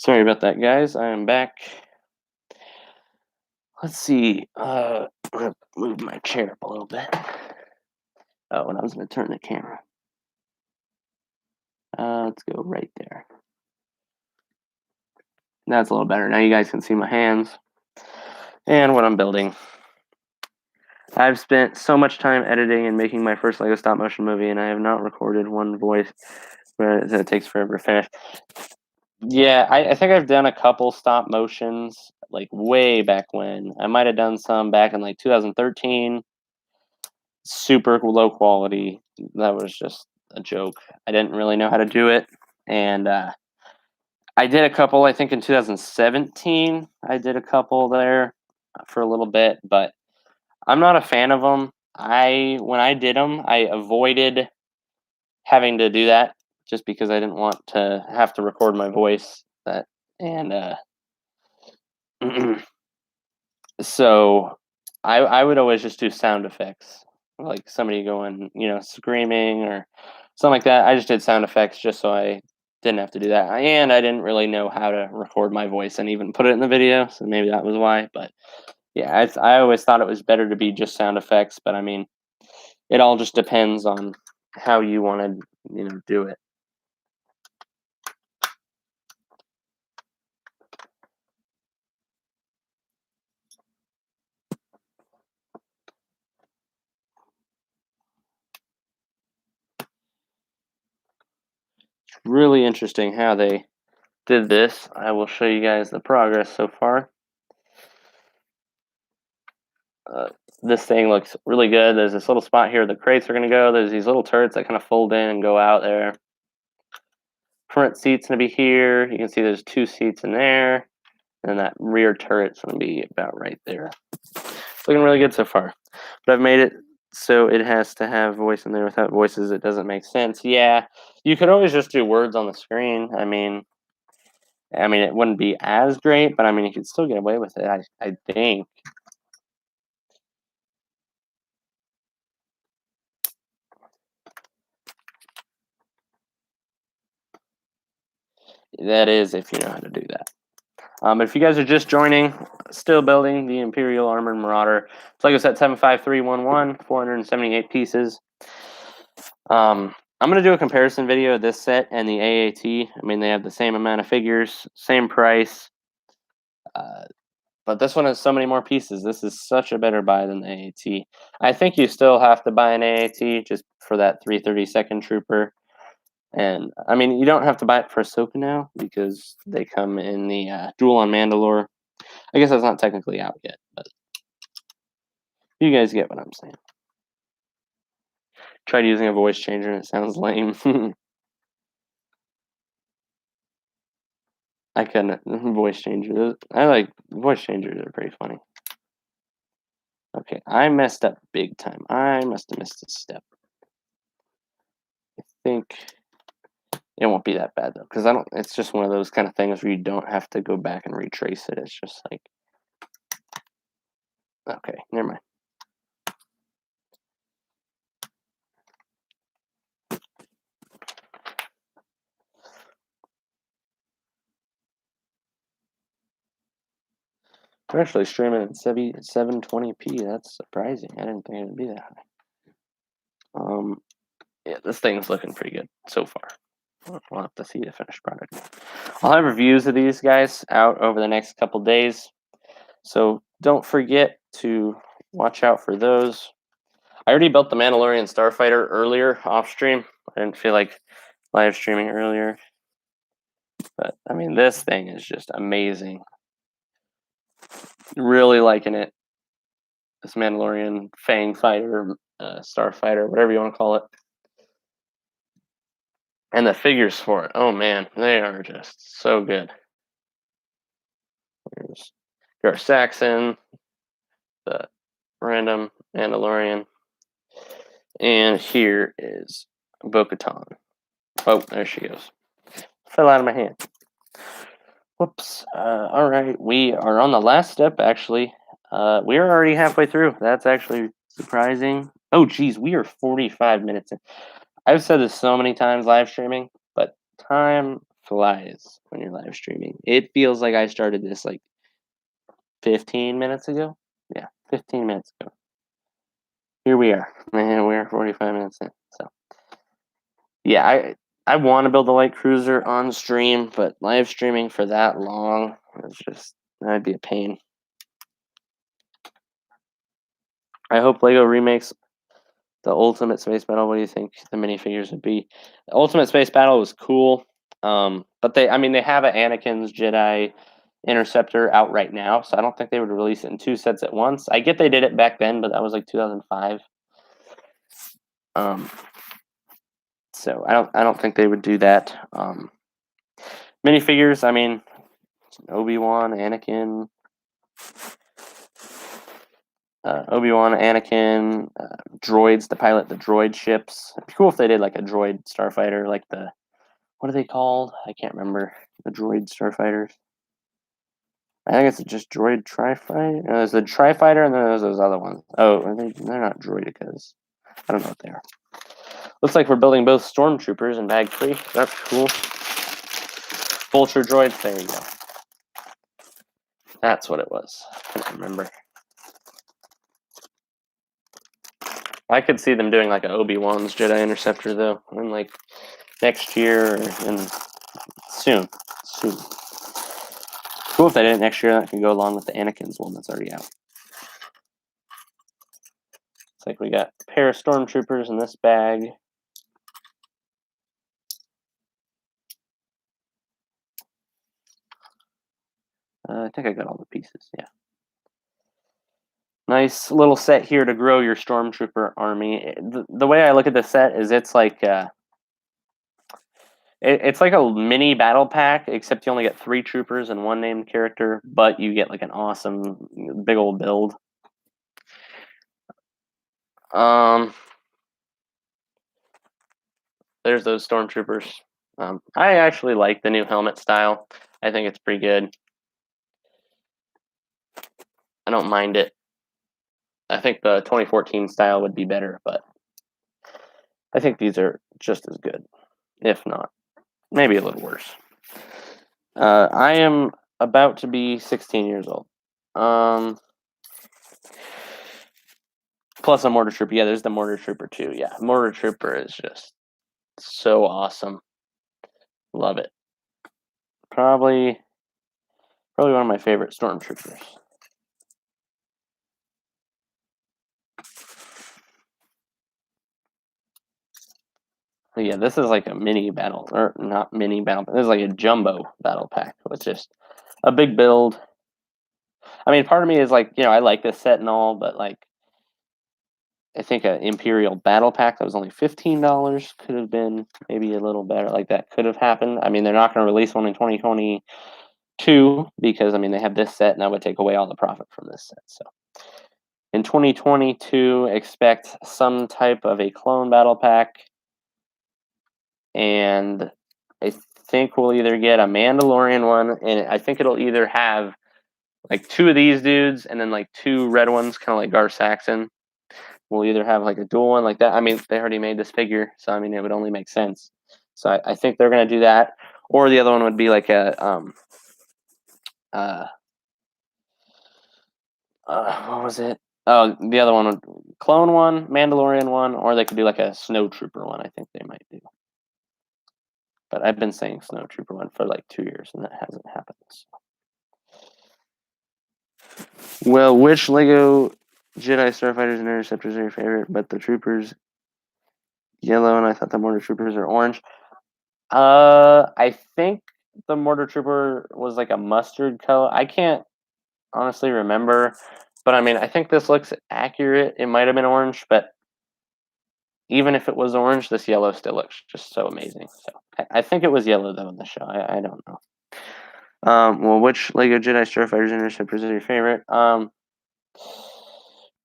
Sorry about that, guys. I am back. Let's see. I'm gonna move my chair up a little bit. Oh, and I was gonna turn the camera. Let's go right there. That's a little better. Now you guys can see my hands and what I'm building. I've spent so much time editing and making my first Lego stop motion movie, and I have not recorded one voice. But it takes forever to finish. Yeah, I think I've done a couple stop motions, like way back when. I might have done some back in like 2013. Super low quality. That was just a joke. I didn't really know how to do it. And I did a couple, I think in 2017. I did a couple there for a little bit, but I'm not a fan of them. When I did them, I avoided having to do that just because I didn't want to have to record my voice. And so I would always just do sound effects, like somebody going, screaming or something like that. I just did sound effects just so I didn't have to do that. And I didn't really know how to record my voice and even put it in the video, so maybe that was why. But yeah, I always thought it was better to be just sound effects. But I mean, it all just depends on how you want to, do it. Really interesting how they did this. I will show you guys the progress so far. This thing looks really good. There's this little spot here the crates are going to go. There's these little turrets that kind of fold in and go out there. Front seat's going to be here. You can see there's 2 seats in there. And that rear turret's going to be about right there. Looking really good so far. But I've made it so it has to have voice in there. Without voices, it doesn't make sense. Yeah, you could always just do words on the screen. I mean, it wouldn't be as great, but I mean, you could still get away with it, I think. That is if you know how to do that. But if you guys are just joining, still building the Imperial Armored Marauder. It's Lego set 75311, 478 pieces. I'm going to do a comparison video of this set and the AAT. I mean, they have the same amount of figures, same price. But this one has so many more pieces. This is such a better buy than the AAT. I think you still have to buy an AAT just for that 332nd Trooper. And, I mean, you don't have to buy it for Ahsoka now because they come in the Duel on Mandalore. I guess that's not technically out yet, but you guys get what I'm saying. Tried using a voice changer and it sounds lame. I couldn't. Voice changers. I like voice changers are pretty funny. Okay, I messed up big time. I must have missed a step. I think it won't be that bad though, because it's just one of those kind of things where you don't have to go back and retrace it. It's just like, okay, never mind. We're actually streaming at 720p. That's surprising. I didn't think it would be that high. Yeah, this thing's looking pretty good so far. We'll have to see the finished product. I'll have reviews of these guys out over the next couple days, so don't forget to watch out for those. I already built the Mandalorian Starfighter earlier off stream. I didn't feel like live streaming earlier. But I mean, this thing is just amazing. Really liking it. This Mandalorian Fang Fighter, Starfighter, whatever you want to call it. And the figures for it, oh man, they are just so good. There's Gar Saxon, the random Mandalorian, and here is Bo-Katan. Oh, there she goes. Fell out of my hand. Whoops. All right, we are on the last step, actually. We are already halfway through. That's actually surprising. Oh, geez, we are 45 minutes in. I've said this so many times live streaming, but time flies when you're live streaming. It feels like I started this like 15 minutes ago. Yeah, 15 minutes ago. Here we are. And we're 45 minutes in. So, yeah, I want to build a light cruiser on stream, but live streaming for that long is just, that'd be a pain. I hope LEGO remakes the Ultimate Space Battle. What do you think the minifigures would be? The Ultimate Space Battle was cool, but they have an Anakin's Jedi Interceptor out right now, so I don't think they would release it in 2 sets at once. I get they did it back then, but that was like 2005. So I don't think they would do that. Minifigures, I mean, Obi-Wan, Anakin, droids to pilot the droid ships. It'd be cool if they did like a droid starfighter, like the, what are they called? I can't remember the droid starfighters. I think it's just droid tri-fighter. There's the tri-fighter, and then there's those other ones. Oh, they're not droidicas. I don't know what they are. Looks like we're building both stormtroopers in bag 3. That's cool. Vulture droids. There you go. That's what it was. I can't remember. I could see them doing like an Obi-Wan's Jedi Interceptor though, in like next year and soon. Cool if they did it next year. That could go along with the Anakin's one that's already out. It's like we got a pair of stormtroopers in this bag. I think I got all the pieces. Yeah. Nice little set here to grow your stormtrooper army. The way I look at this set is it's like it's like a mini battle pack, except you only get 3 troopers and 1 named character, but you get like an awesome big old build. There's those stormtroopers. I actually like the new helmet style. I think it's pretty good. I don't mind it. I think the 2014 style would be better, but I think these are just as good, if not, maybe a little worse. I am about to be 16 years old. Plus a mortar trooper. Yeah, there's the mortar trooper too. Yeah, mortar trooper is just so awesome. Love it. Probably one of my favorite stormtroopers. Yeah, this is like a mini battle, or not mini battle, but this is like a jumbo battle pack with just a big build. I mean, part of me is like, I like this set and all, but like, I think an Imperial battle pack that was only $15 could have been maybe a little better. Like that could have happened. I mean, they're not going to release one in 2022 because they have this set, and that would take away all the profit from this set. So in 2022, expect some type of a clone battle pack. And I think we'll either get a Mandalorian one, and I think it'll either have like 2 of these dudes and then like 2 red ones, kind of like Gar Saxon. We'll either have like a dual one like that. I mean, they already made this figure, so it would only make sense. So I think they're going to do that. Or the other one would be like a what was it? Oh, the other one would clone one, Mandalorian one, or they could do like a Snow Trooper one. I think they might do. But I've been saying Snow Trooper one for like 2 years, and that hasn't happened. So. Well, which LEGO Jedi Starfighters and Interceptors are your favorite? But the Troopers yellow, and I thought the Mortar Troopers are orange. I think the Mortar Trooper was like a mustard color. I can't honestly remember, but I mean, I think this looks accurate. It might have been orange, but even if it was orange, this yellow still looks just so amazing. So I think it was yellow though in the show. I don't know. Well, which Lego Jedi Starfighters Interceptors is your favorite?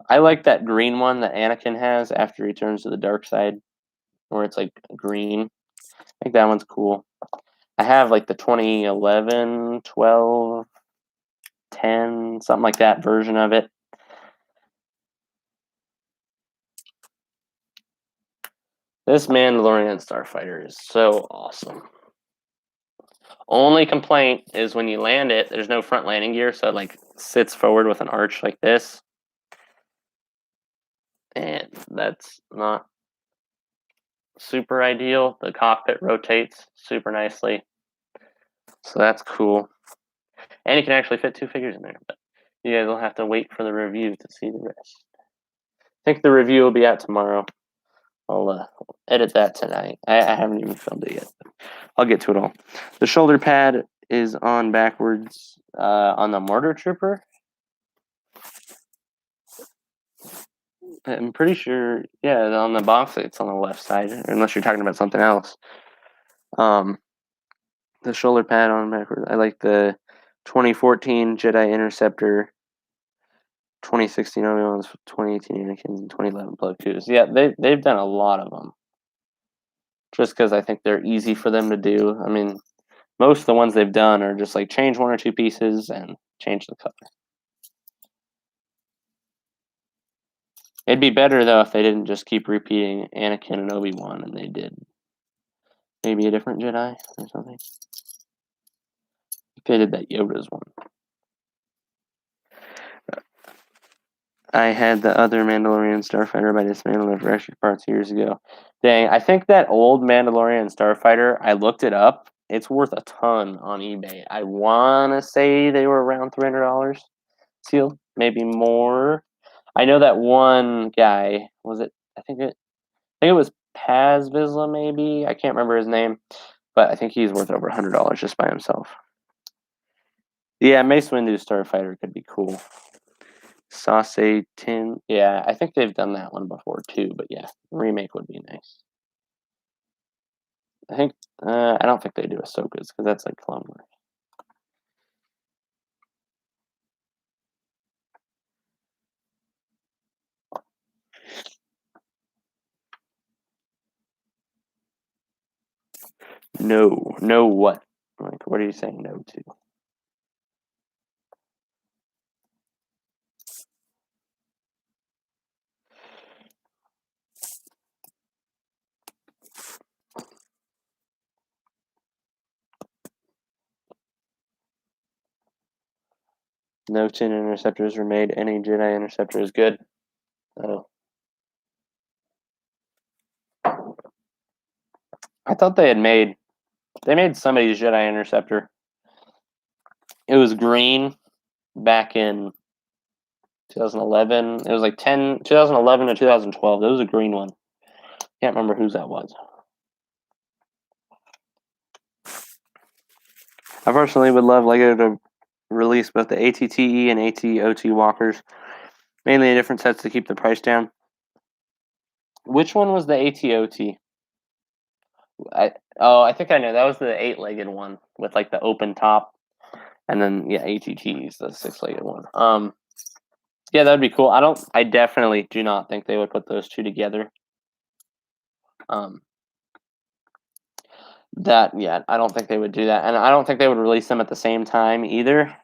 I like that green one that Anakin has after he turns to the dark side, where it's like green. I think that one's cool. I have like the 2011, 12, 10, something like that version of it. This Mandalorian Starfighter is so awesome. Only complaint is when you land it, there's no front landing gear, so it like sits forward with an arch like this. And that's not super ideal. The cockpit rotates super nicely. So that's cool. And you can actually fit 2 figures in there, but you guys will have to wait for the review to see the rest. I think the review will be out tomorrow. I'll edit that tonight. I haven't even filmed it yet. I'll get to it all. The shoulder pad is on backwards on the Mortar Trooper. I'm pretty sure, yeah, on the box it's on the left side, unless you're talking about something else. The shoulder pad on backwards. I like the 2014 Jedi Interceptor, 2016 Obi-Wan's, 2018 Anakin's, and 2011 Plo Koos. Yeah, they've done a lot of them. Just because I think they're easy for them to do. I mean, most of the ones they've done are just like change 1 or 2 pieces and change the color. It'd be better though if they didn't just keep repeating Anakin and Obi-Wan and they did maybe a different Jedi or something. If they did that Yoda's one. I had the other Mandalorian Starfighter by dismantling for extra parts years ago. Dang, I think that old Mandalorian Starfighter, I looked it up. It's worth a ton on eBay. I want to say they were around $300 sealed, maybe more. I know that one guy, was it, I think it was Paz Vizsla maybe. I can't remember his name, but I think he's worth over $100 just by himself. Yeah, Mace Windu's Starfighter could be cool. Sauce Tin. Yeah, I think they've done that one before too, but yeah, remake would be nice. I think I don't think they do Ahsoka's because that's like Clone Wars. No what? Like, what are you saying no to? No tin interceptors were made. Any Jedi interceptor is good. Oh. I thought they made somebody's Jedi interceptor. It was green back in 2011. It was like 2011 to 2012. It was a green one. Can't remember whose that was. I personally would love Lego to release both the ATTE and ATOT walkers, mainly in different sets to keep the price down. Which one was the ATOT? I think I know. That was the 8-legged one with like the open top, and then yeah, ATT is the 6-legged one. Yeah, that'd be cool. I definitely do not think they would put those two together. I don't think they would do that, and I don't think they would release them at the same time either.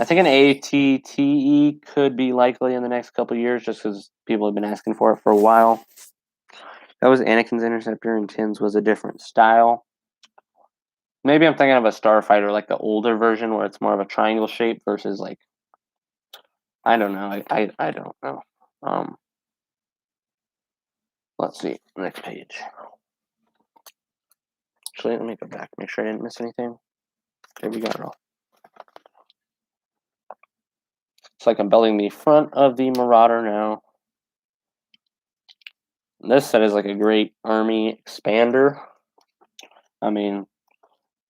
I think an ATTE could be likely in the next couple of years, just because people have been asking for it for a while. That was Anakin's Interceptor, and Tin's was a different style. Maybe I'm thinking of a Starfighter, like the older version, where it's more of a triangle shape versus like, I don't know. I don't know. Let's see. Next page. Actually, let me go back. Make sure I didn't miss anything. Okay, we got it all. It's like I'm building the front of the Marauder now. This set is like a great army expander. I mean,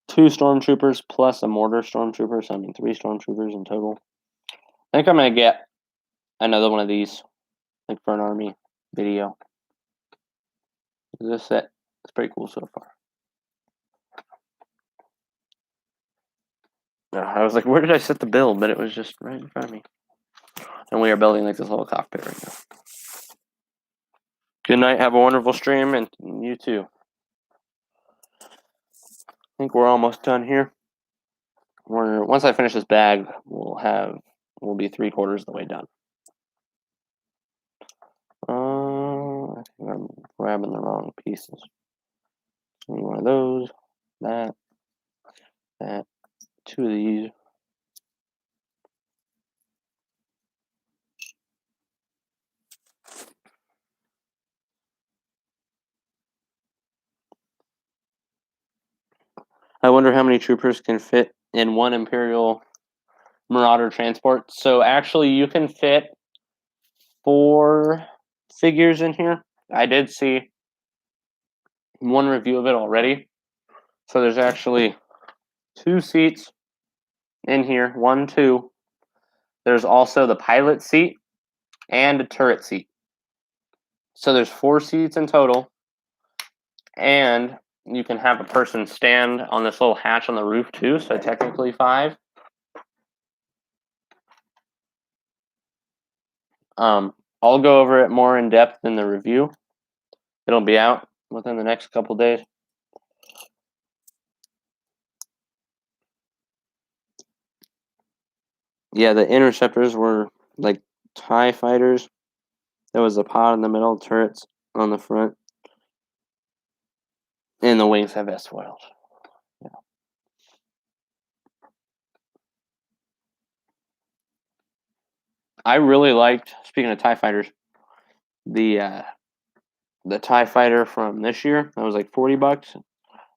2 stormtroopers plus a mortar stormtrooper, so I mean 3 stormtroopers in total. I think I'm gonna get another one of these, like for an army video. This set is pretty cool so far. I was like, where did I set the build? But it was just right in front of me. And we are building like this little cockpit right now. Good night. Have a wonderful stream, and you too. I think we're almost done here. Once I finish this bag, we'll be 3/4 of the way done. I think I'm grabbing the wrong pieces. One of those, that, 2 of these. I wonder how many troopers can fit in one Imperial Marauder transport. So actually, you can fit 4 figures in here. I did see one review of it already. So there's actually 2 seats in here. 1, 2. There's also the pilot seat and a turret seat. So there's 4 seats in total. And you can have a person stand on this little hatch on the roof too. So technically 5. I'll go over it more in depth in the review. It'll be out within the next couple days. Yeah, the interceptors were like TIE fighters. There was a pod in the middle, turrets on the front. And the wings have S-foils. Yeah. I really liked, speaking of TIE fighters, the TIE fighter from this year. That was like $40. I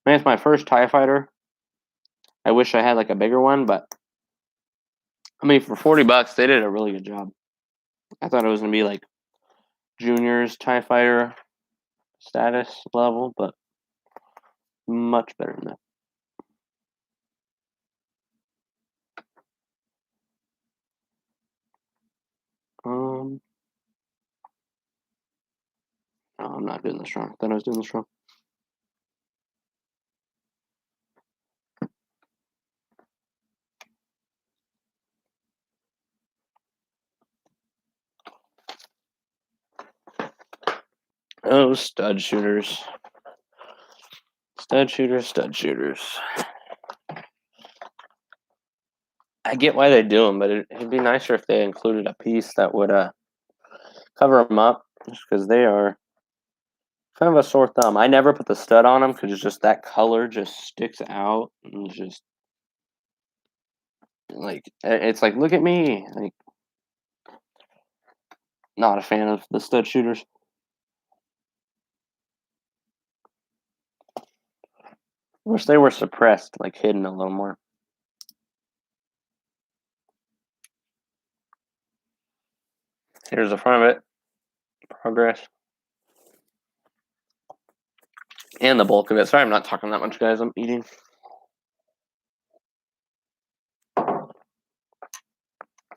mean, it's my first TIE fighter. I wish I had like a bigger one, but I mean, for $40, they did a really good job. I thought it was gonna be like juniors TIE fighter status level, but much better than that. No, I'm not doing this wrong. I thought I was doing this wrong. Oh, stud shooters. Stud shooters, stud shooters. I get why they do them, but it'd be nicer if they included a piece that would cover them up, just because they are kind of a sore thumb. I never put the stud on them because it's just that color just sticks out and just like it's like, look at me. Like, not a fan of the stud shooters. Wish they were suppressed, like hidden a little more. Here's the front of it. Progress. And the bulk of it. Sorry, I'm not talking that much, guys. I'm eating. If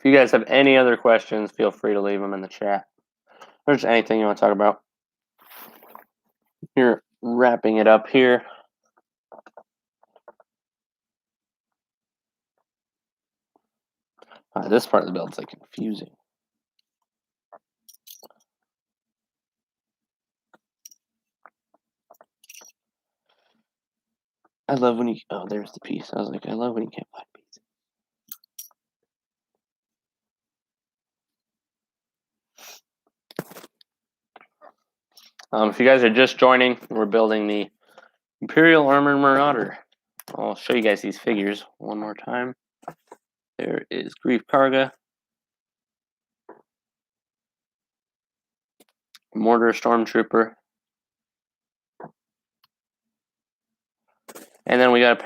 you guys have any other questions, feel free to leave them in the chat. If there's anything you want to talk about. You're wrapping it up here. This part of the build is like confusing. I love when you. Oh, there's the piece. I was like, I love when you can't find pieces. If you guys are just joining, we're building the Imperial Armored Marauder. I'll show you guys these figures one more time. There is Grief Karga, Mortar Stormtrooper, and then we got a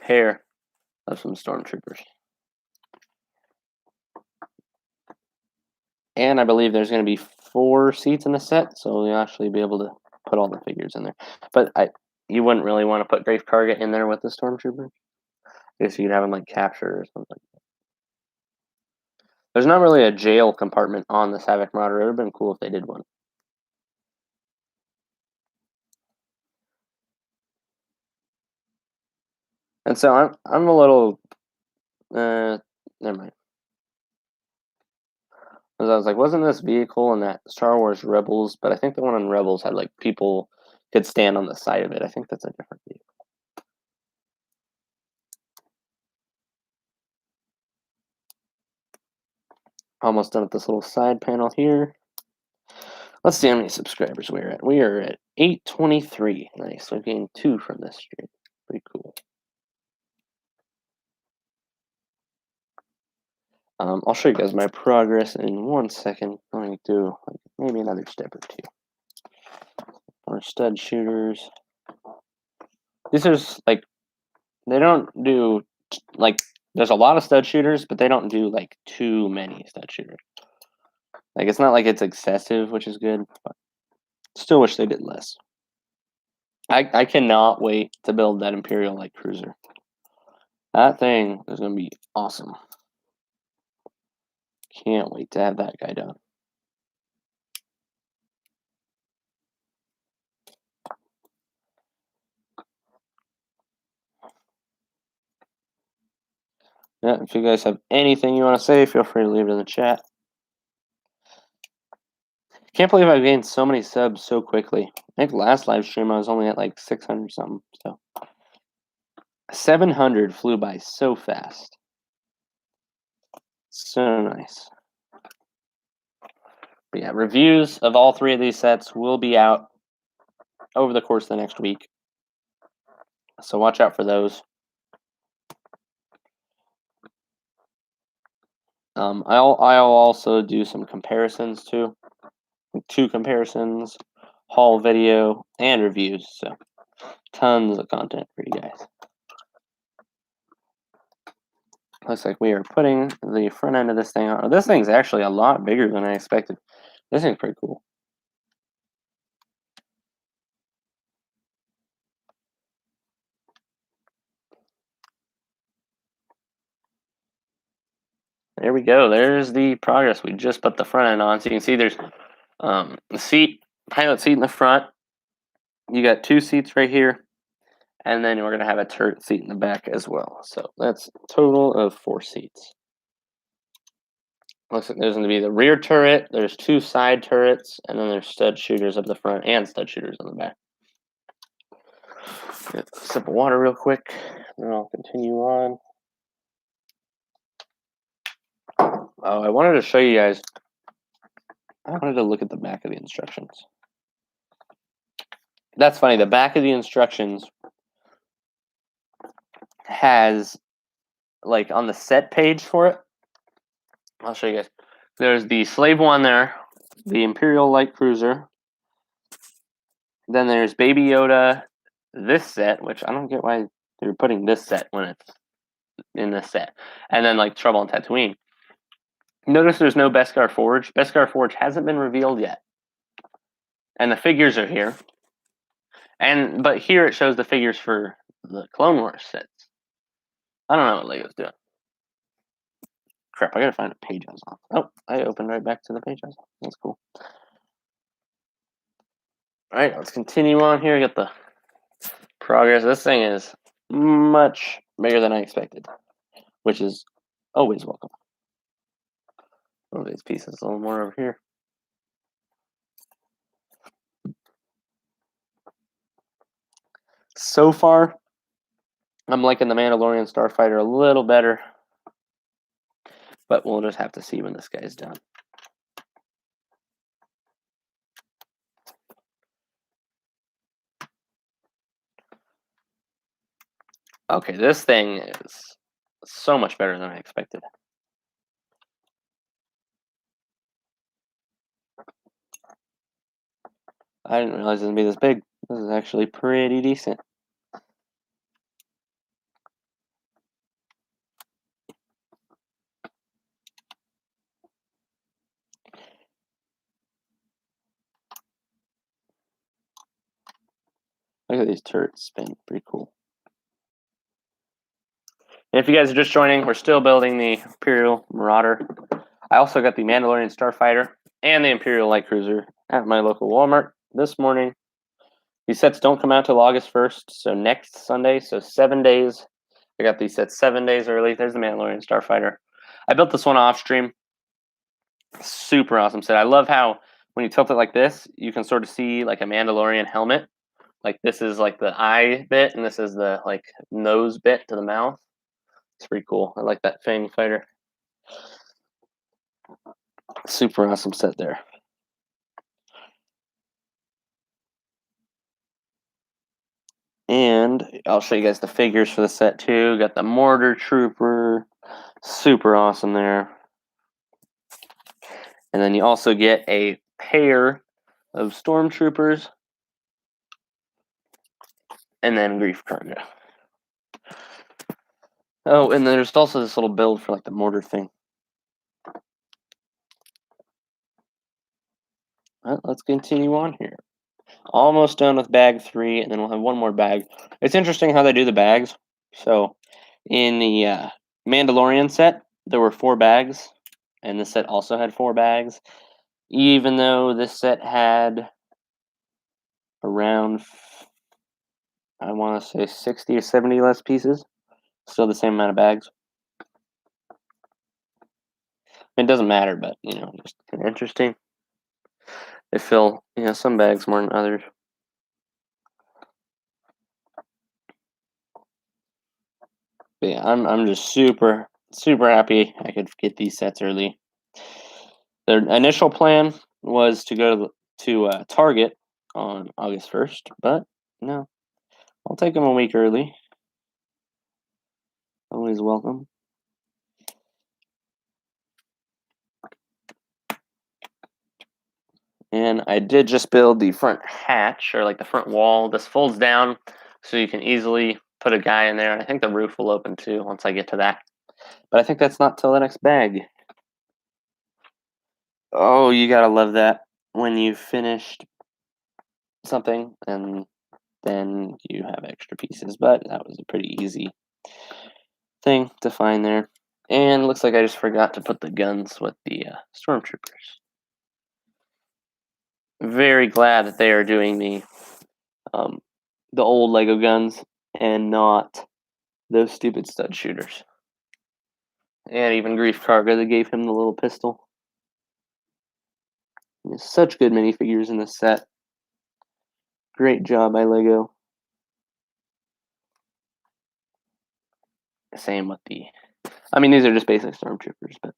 pair of some Stormtroopers. And I believe there's going to be 4 seats in the set, so we'll actually be able to put all the figures in there. But you wouldn't really want to put Grafe Target in there with the Stormtrooper. I guess you'd have him like capture or something. There's not really a jail compartment on the Havoc Marauder. It would have been cool if they did one. And so I'm a little never mind. Because I was like, wasn't this vehicle in that Star Wars Rebels? But I think the one on Rebels had like people could stand on the side of it. I think that's a different vehicle. Almost done with this little side panel here. Let's see how many subscribers we're at. We are at 823. Nice. We've gained 2 from this stream. Pretty cool. I'll show you guys my progress in 1 second. Let me do like maybe another step or 2. More stud shooters. These are like, they don't do like, there's a lot of stud shooters, but they don't do like too many stud shooters. Like, it's not like it's excessive, which is good, but still wish they did less. I cannot wait to build that Imperial light cruiser. That thing is going to be awesome. Can't wait to have that guy done. Yeah, if you guys have anything you want to say, feel free to leave it in the chat. Can't believe I've gained so many subs so quickly. I think last live stream I was only at like 600 something. So 700 flew by so fast. So nice. But yeah, reviews of all 3 of these sets will be out over the course of the next week. So watch out for those. I'll also do some comparisons too. 2 comparisons, haul video, and reviews. So tons of content for you guys. Looks like we are putting the front end of this thing on. This thing's actually a lot bigger than I expected. This thing's pretty cool. There we go. There's the progress. We just put the front end on. So you can see there's the seat, pilot seat in the front. You got 2 seats right here. And then we're going to have a turret seat in the back as well. So that's a total of 4 seats. Looks like there's going to be the rear turret. There's 2 side turrets. And then there's stud shooters up the front and stud shooters on the back. Get a sip of water real quick. And I'll continue on. Oh, I wanted to show you guys. I wanted to look at the back of the instructions. That's funny. The back of the instructions has, like, on the set page for it. I'll show you guys. There's the Slave One there, the Imperial Light Cruiser. Then there's Baby Yoda, this set, which I don't get why they're putting this set when it's in this set. And then, like, Trouble on Tatooine. Notice there's no Beskar Forge. Beskar Forge hasn't been revealed yet. And the figures are here. But here it shows the figures for the Clone Wars sets. I don't know what Lego's doing. Crap, I gotta find a page I was on. Oh, I opened right back to the page I was on. That's cool. Alright, let's continue on here. Get the progress. This thing is much bigger than I expected, which is always welcome. One of these pieces, a little more over here. So far, I'm liking the Mandalorian Starfighter a little better, but we'll just have to see when this guy's done. Okay, this thing is so much better than I expected. I didn't realize it would be this big. This is actually pretty decent. Look at these turrets spin. Pretty cool. And if you guys are just joining, we're still building the Imperial Marauder. I also got the Mandalorian Starfighter and the Imperial Light Cruiser at my local Walmart this morning. These sets don't come out till August 1st, so next Sunday, so 7 days. I got these sets 7 days early. There's the Mandalorian Starfighter. I built this one off stream. Super awesome set. I love how when you tilt it like this, you can sort of see like a Mandalorian helmet. Like this is like the eye bit, and this is the like nose bit to the mouth. It's pretty cool. I like that Fang fighter. Super awesome set there. And I'll show you guys the figures for the set too. Got the Mortar Trooper. Super awesome there. And then you also get a pair of Stormtroopers. And then Grief Cargo. Oh, and there's also this little build for like the mortar thing. Well, let's continue on here. Almost done with bag 3, and then we'll have one more bag. It's interesting how they do the bags. So in the Mandalorian set, there were 4 bags, and this set also had 4 bags. Even though this set had around, I want to say 60 or 70 less pieces, still the same amount of bags. It doesn't matter, but you know, just kind of interesting. They fill, you know, some bags more than others. But yeah, I'm just super happy I could get these sets early. Their initial plan was to go to Target on August 1st, but no, I'll take them a week early. Always welcome. And I did just build the front hatch, or like the front wall. This folds down so you can easily put a guy in there. And I think the roof will open too once I get to that. But I think that's not till the next bag. Oh, you gotta love that when you've finished something and then you have extra pieces. But that was a pretty easy thing to find there. And looks like I just forgot to put the guns with the stormtroopers. Very glad that they are doing the old Lego guns and not those stupid stud shooters. And even Grief Karga, they gave him the little pistol. There's such good minifigures in this set. Great job by Lego. Same with the, I mean, these are just basic stormtroopers, but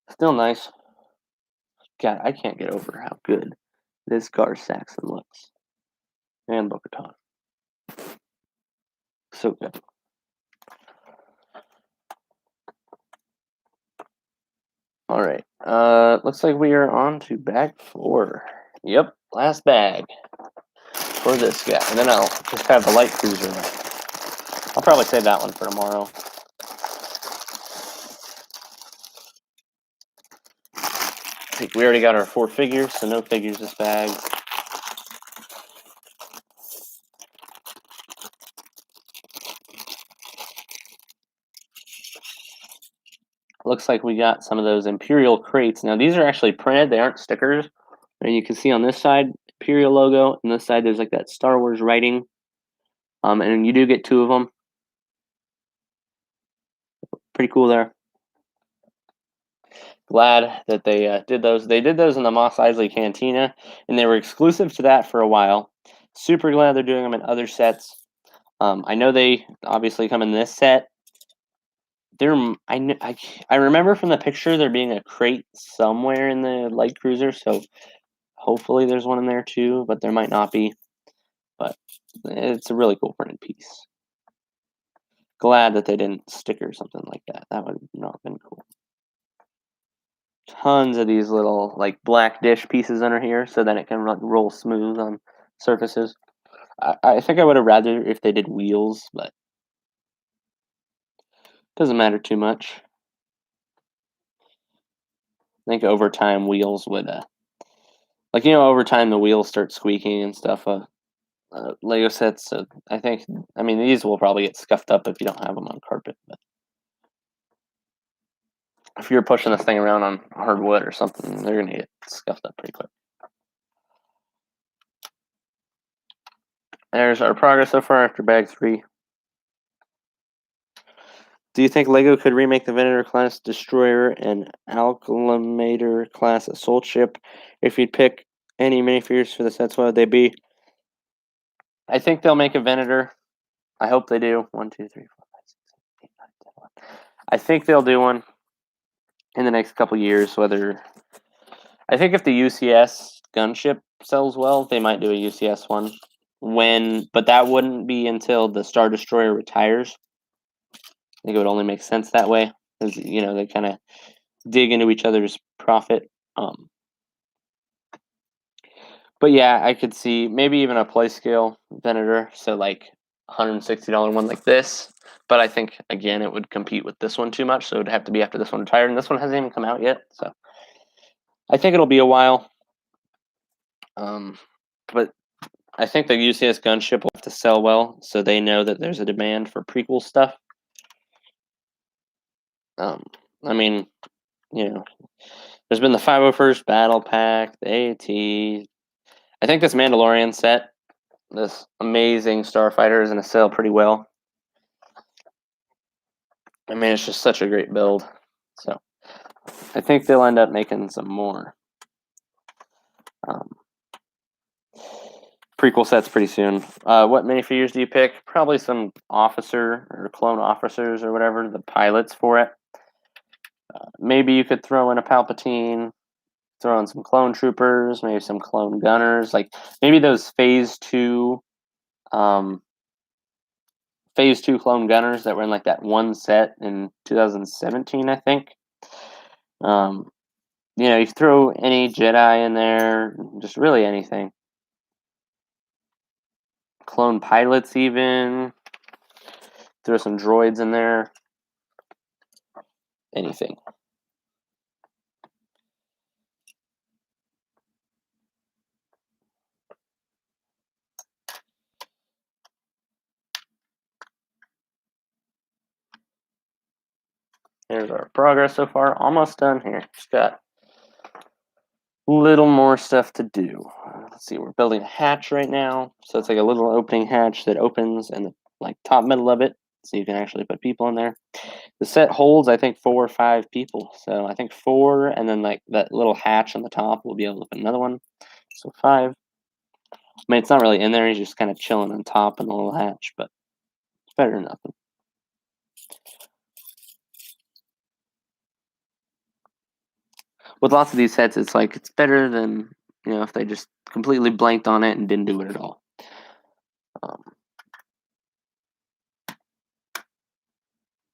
still nice. God, I can't get over how good this Gar Saxon looks. And Bo-Katan. So good. All right. Looks like we are on to bag 4. Yep, last bag for this guy. And then I'll just have the light cruiser. I'll probably save that one for tomorrow. I think we already got our 4 figures, so no figures this bag. Looks like we got some of those Imperial crates. Now these are actually printed; they aren't stickers. And you can see on this side Imperial logo, and this side there's like that Star Wars writing. And you do get 2 of them. Pretty cool there. Glad that they did those. They did those in the Mos Eisley Cantina, and they were exclusive to that for a while. Super glad they're doing them in other sets. I know they obviously come in this set. I remember from the picture there being a crate somewhere in the light cruiser, so hopefully there's one in there too, but there might not be. But it's a really cool printed piece. Glad that they didn't sticker something like that. That would not have been cool. Tons of these little like black dish pieces under here, so then it can roll smooth on surfaces. I think I would have rather if they did wheels, but doesn't matter too much. I think over time wheels would, like, you know, over time the wheels start squeaking and stuff. Lego sets. So I think, I mean, these will probably get scuffed up if you don't have them on carpet. But if you're pushing this thing around on hardwood or something, they're gonna get scuffed up pretty quick. There's our progress so far after bag 3. Do you think LEGO could remake the Venator class destroyer and Alcalamator class assault ship? If you'd pick any minifigures for the sets, what would they be? I think they'll make a Venator. I hope they do. 1, 2, 3, 4, 5, 6, 7, 8, 9, 10, 11. I think they'll do one in the next couple years. I think if the UCS gunship sells well, they might do a UCS one. But that wouldn't be until the Star Destroyer retires. I think it would only make sense that way, because they kind of dig into each other's profit. But yeah, I could see maybe even a play scale Venator, so like $160 one like this. But I think again it would compete with this one too much, so it'd have to be after this one retired, and this one hasn't even come out yet. So I think it'll be a while. But I think the UCS gunship will have to sell well, so they know that there's a demand for prequel stuff. I mean, there's been the 501st Battle Pack, the AT. I think this Mandalorian set, this amazing Starfighter, is going to sell pretty well. I mean, it's just such a great build. So I think they'll end up making some more prequel sets pretty soon. What minifigures do you pick? Probably some officer or clone officers or whatever, the pilots for it. Maybe you could throw in a Palpatine, throw in some clone troopers, maybe some clone gunners, like maybe those Phase 2 clone gunners that were in like that one set in 2017, I think. You throw any Jedi in there, just really anything. Clone pilots even. Throw some droids in there. Anything. Here's our progress so far. Almost done here. Just got a little more stuff to do. Let's see, we're building a hatch right now. So it's like a little opening hatch that opens in the top middle of it. So you can actually put people in there. The set holds, I think, 4 or 5 people. So I think 4, and then like that little hatch on the top, we'll be able to put another one. So 5. I mean, it's not really in there. He's just kind of chilling on top in the little hatch, but it's better than nothing. With lots of these sets, it's better than, if they just completely blanked on it and didn't do it at all.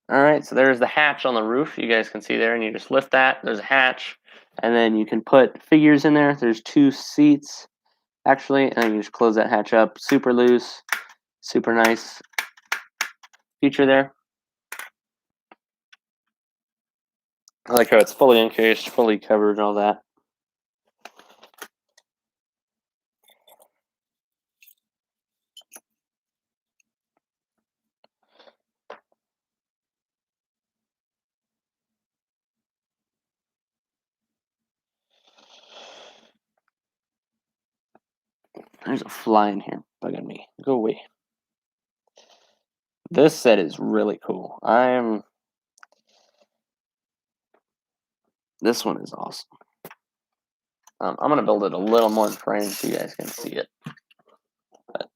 All right, so there's the hatch on the roof. You guys can see there, and you just lift that. There's a hatch, and then you can put figures in there. There's 2 seats, actually, and then you just close that hatch up. Super loose, super nice feature there. I like how it's fully encased, fully covered, all that. There's a fly in here bugging me. Go away. This set is really cool. This one is awesome. I'm going to build it a little more in frame so you guys can see it. But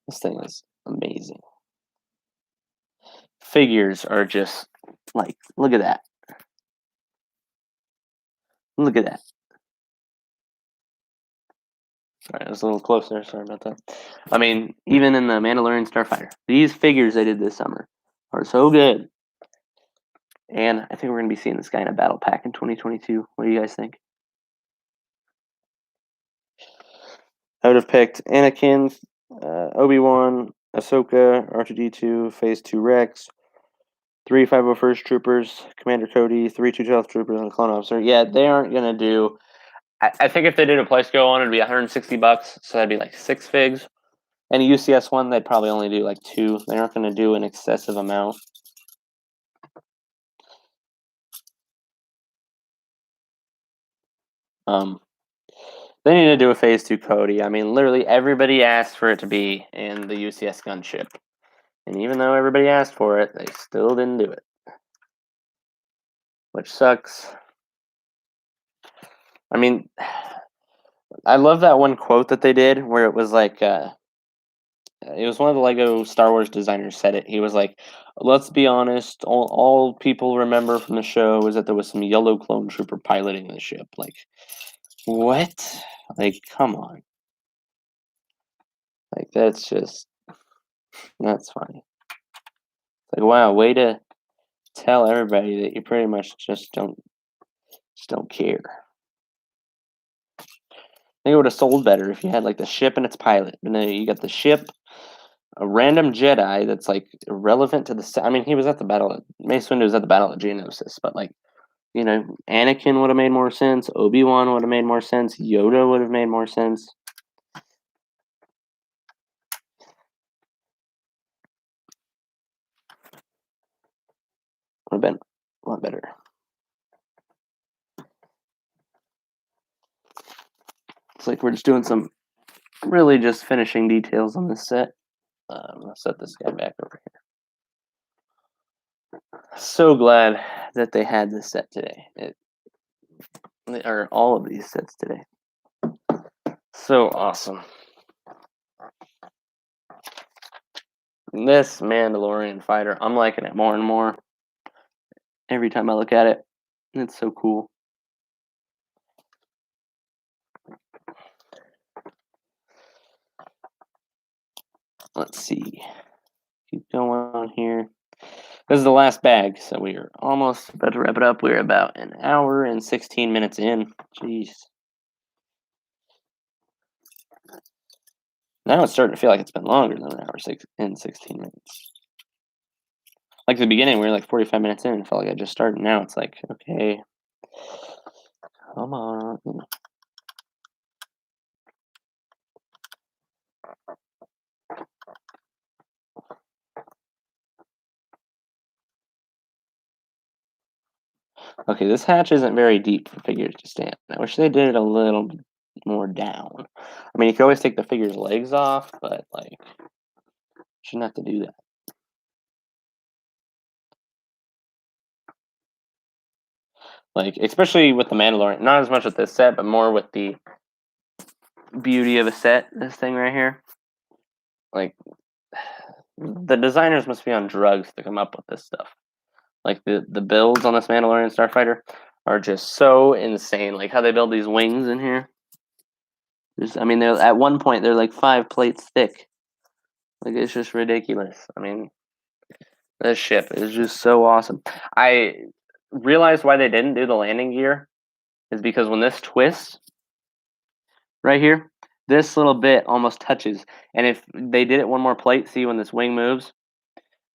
this thing is amazing. Figures are just look at that. Look at that. Sorry, I was a little closer. Sorry about that. I mean, even in the Mandalorian Starfighter, these figures they did this summer are so good. And I think we're going to be seeing this guy in a battle pack in 2022. What do you guys think? I would have picked Anakin, Obi-Wan, Ahsoka, R2-D2, Phase 2 Rex, 3 501st Troopers, Commander Cody, 3 212 Troopers, and a Clone Officer. Yeah, they aren't going to do... I think if they did a play scale one, it'd be $160, so that'd be like 6 figs. And a UCS one, they'd probably only do like 2. They aren't going to do an excessive amount. They need to do a Phase 2 Cody. I mean, literally everybody asked for it to be in the UCS gunship. And even though everybody asked for it, they still didn't do it. Which sucks. I mean, I love that one quote that they did where it was like, it was one of the Lego Star Wars designers said it. He was like, let's be honest, all people remember from the show is that there was some yellow clone trooper piloting the ship. Like, what? Like, come on. Like, that's funny. Like, wow, way to tell everybody that you pretty much just don't care. I think it would have sold better if you had like the ship and its pilot, and then you got the ship, a random Jedi that's like irrelevant to the. I mean, he was at the battle. Mace Windu was at the Battle of Geonosis, but like, you know, Anakin would have made more sense. Obi-Wan would have made more sense. Yoda would have made more sense. Would have been a lot better. It's like we're just doing some really just finishing details on this set. I'll set this guy back over here. So glad that they had this set today. Or all of these sets today. So awesome. This Mandalorian fighter, I'm liking it more and more. Every time I look at it, it's so cool. Let's see. Keep going on here. This is the last bag, so we are almost about to wrap it up. We're about an hour and 16 minutes in. Jeez. Now it's starting to feel like it's been longer than an hour and 16 minutes. Like the beginning, we were like 45 minutes in. It felt like I just started. Now it's like, okay, come on. Okay, this hatch isn't very deep for figures to stand. I wish they did it a little more down. I mean, you could always take the figure's legs off, but like, shouldn't have to do that. Like, especially with the Mandalorian, not as much with this set, but more with the beauty of a set. This thing right here, like, the designers must be on drugs to come up with this stuff. Like the builds on this Mandalorian Starfighter are just so insane. Like how they build these wings in here. I mean, they're at one point they're like 5 plates thick. Like it's just ridiculous. I mean, this ship is just so awesome. I realized why they didn't do the landing gear is because when this twists right here, this little bit almost touches. And if they did it one more plate, see when this wing moves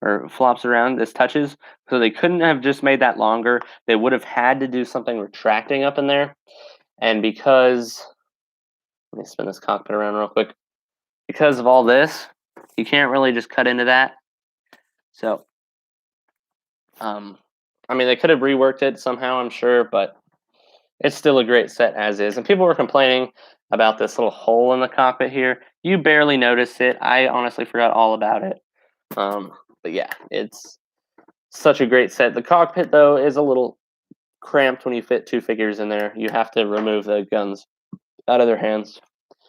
or flops around, this touches. So they couldn't have just made that longer. They would have had to do something retracting up in there. And because, let me spin this cockpit around real quick. Because of all this, you can't really just cut into that. So, I mean, they could have reworked it somehow, I'm sure, but it's still a great set as is. And people were complaining about this little hole in the cockpit here. You barely noticed it. I honestly forgot all about it. But yeah, it's such a great set. The cockpit, though, is a little cramped when you fit 2 figures in there. You have to remove the guns out of their hands.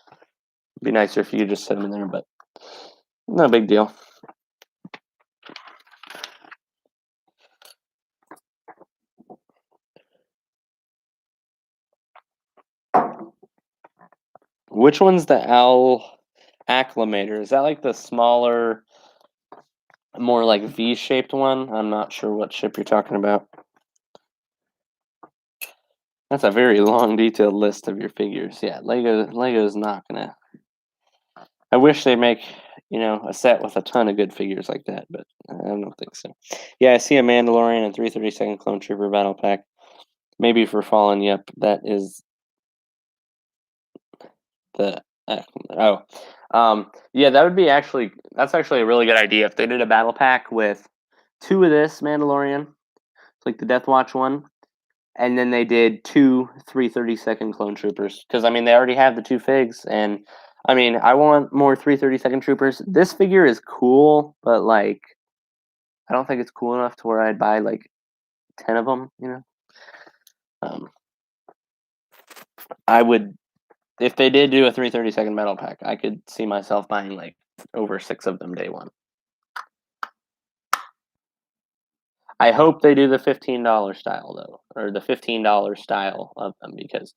It'd be nicer if you could just set them in there, but no big deal. Which one's the Acclamator? Is that like the smaller, more like V-shaped one? I'm not sure what ship you're talking about. That's a very long, detailed list of your figures. Yeah, Lego's not gonna. I wish they make, a set with a ton of good figures like that, but I don't think so. Yeah, I see a Mandalorian and 332nd Clone Trooper battle pack. Maybe for Fallen, yep, that is the Yeah, that would be that's actually a really good idea if they did a battle pack with 2 of this Mandalorian, like the Death Watch one, and then they did 2 330-second clone troopers. Because I mean, they already have the 2 figs, and I mean, I want more 330-second troopers. This figure is cool, but like, I don't think it's cool enough to where I'd buy like 10 of them. You know, um, I would if they did do a 330-second battle pack. I could see myself buying like over 6 of them day one. I hope they do the $15 style though, or the $15 style of them, because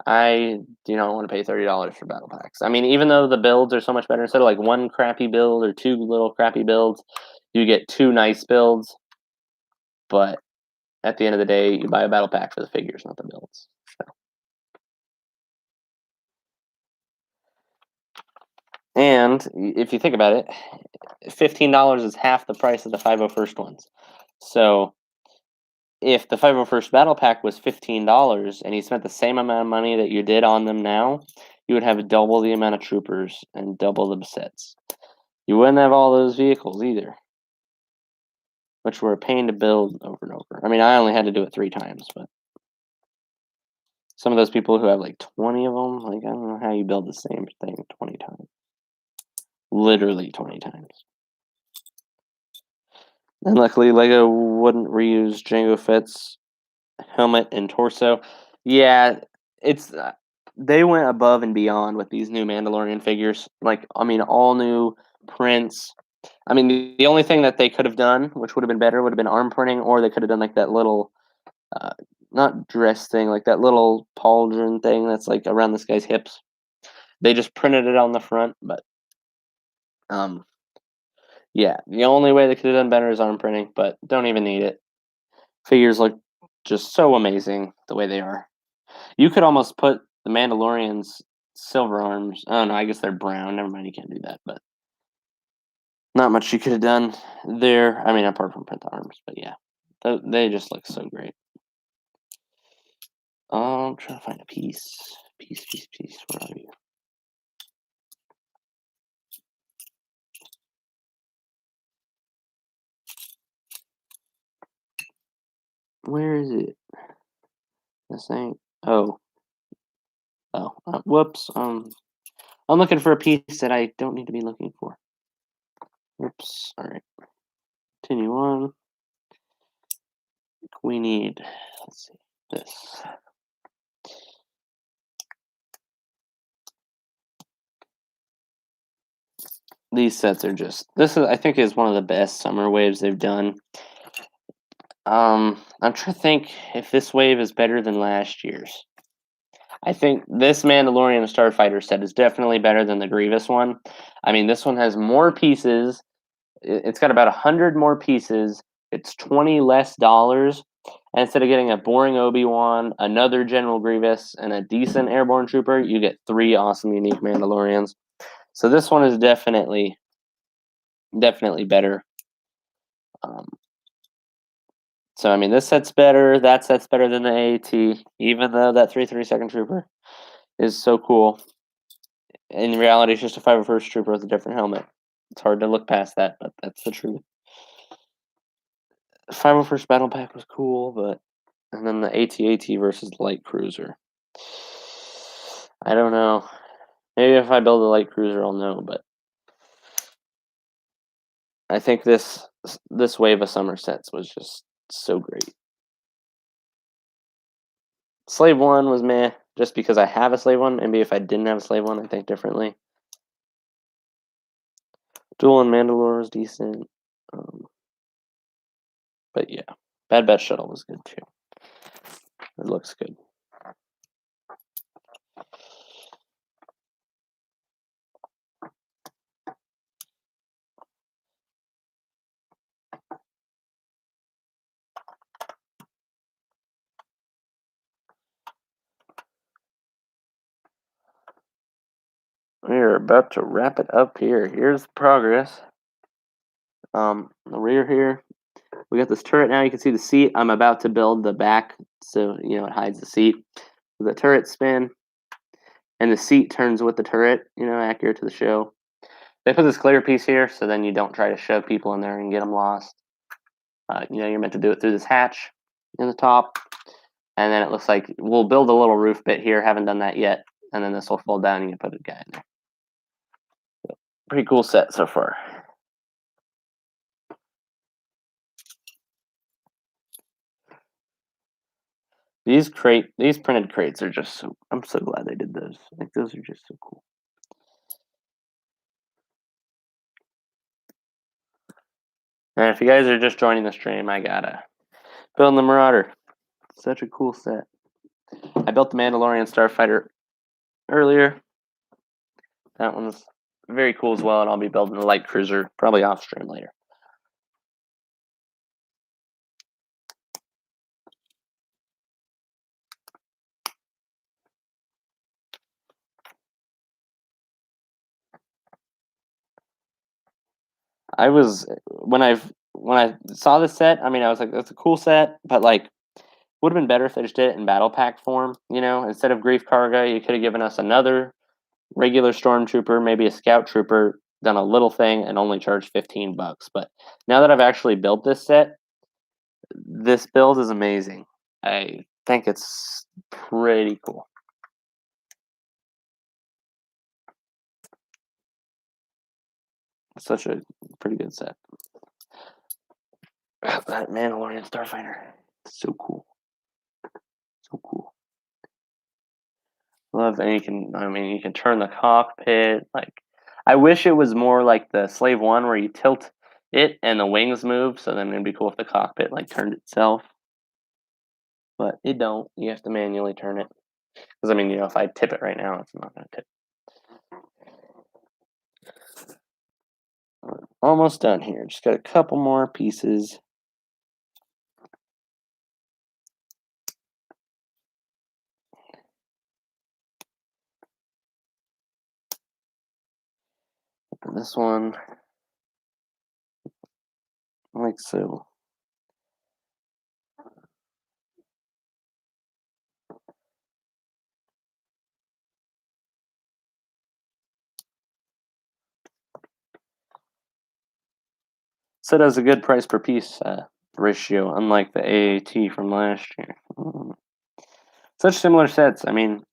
I do not want to pay $30 for battle packs. I mean, even though the builds are so much better, instead of like one crappy build or 2 little crappy builds, you get 2 nice builds. But at the end of the day, you buy a battle pack for the figures, not the builds. So. And if you think about it, $15 is half the price of the 501st ones. So if the 501st battle pack was $15 and you spent the same amount of money that you did on them now, you would have double the amount of troopers and double the sets. You wouldn't have all those vehicles either, which were a pain to build over and over. I mean, I only had to do it 3 times, but some of those people who have like 20 of them, like, I don't know how you build the same thing 20 times. Literally 20 times. And luckily, Lego wouldn't reuse Jango Fett's helmet and torso. Yeah, it's they went above and beyond with these new Mandalorian figures. Like, I mean, all new prints. I mean, the only thing that they could have done, which would have been better, would have been arm printing, or they could have done like that little, not dress thing, like that little pauldron thing that's like around this guy's hips. They just printed it on the front, but um, yeah, the only way they could have done better is arm printing, but don't even need it. Figures look just so amazing the way they are. You could almost put the Mandalorian's silver arms. Oh no, I guess they're brown. Never mind, you can't do that. But not much you could have done there. I mean, apart from print the arms, but yeah, they just look so great. I'm trying to find a piece. Piece. Where are you? Where is it? This ain't. Oh. Whoops. I'm looking for a piece that I don't need to be looking for. Oops. All right. Continue on. We need. Let's see this. These sets are just. This is, I think, is one of the best summer waves they've done. I'm trying to think if this wave is better than last year's. I think this Mandalorian Starfighter set is definitely better than the Grievous one. I mean, this one has more pieces. It's got about 100 more pieces. It's 20 less dollars. And instead of getting a boring Obi-Wan, another General Grievous, and a decent Airborne Trooper, you get 3 awesome, unique Mandalorians. So this one is definitely better. So I mean, this set's better. That set's better than the AAT, even though that 332nd Trooper is so cool. In reality, it's just a 501st Trooper with a different helmet. It's hard to look past that, but that's the truth. 501st Battle Pack was cool, but and then the AT-AT versus the Light Cruiser. I don't know. Maybe if I build a Light Cruiser, I'll know. But I think this wave of summer sets was just so great. Slave 1 was meh, just because I have a Slave 1. Maybe if I didn't have a Slave 1, I'd think differently. Duel and Mandalore was decent. But yeah, Bad Batch Shuttle was good too. It looks good. We're about to wrap it up here. Here's the progress. The rear here, we got this turret now. You can see the seat. I'm about to build the back, so it hides the seat. The turret spin. and the seat turns with the turret, accurate to the show. They put this clear piece here, so then you don't try to shove people in there and get them lost. You're meant to do it through this hatch in the top, and then it looks like we'll build a little roof bit here. Haven't done that yet, and then this will fold down and you put a guy in there. So, pretty cool set so far. These printed crates are just so. I'm so glad they did those. Like those are just so cool. And if you guys are just joining the stream, I gotta build the Marauder. Such a cool set. I built the Mandalorian Starfighter earlier. That one's very cool as well, and I'll be building the light cruiser probably off stream later. When I saw this set, I mean, I was like, that's a cool set, but like, would have been better if they just did it in battle pack form. Instead of Grief Karga, you could have given us another regular stormtrooper, maybe a scout trooper, done a little thing, and only charged $15. But now that I've actually built this set, this build is amazing. I think it's pretty cool. Such a pretty good set. That Mandalorian Starfighter, so cool, so cool. Love, and you can turn the cockpit. Like, I wish it was more like the Slave One, where you tilt it and the wings move. So then it'd be cool if the cockpit like turned itself. But it don't. You have to manually turn it. Because if I tip it right now, it's not gonna tip. Almost done here. Just got a couple more pieces. This one, like so. So does a good price per piece ratio, unlike the AAT from last year. Such similar sets.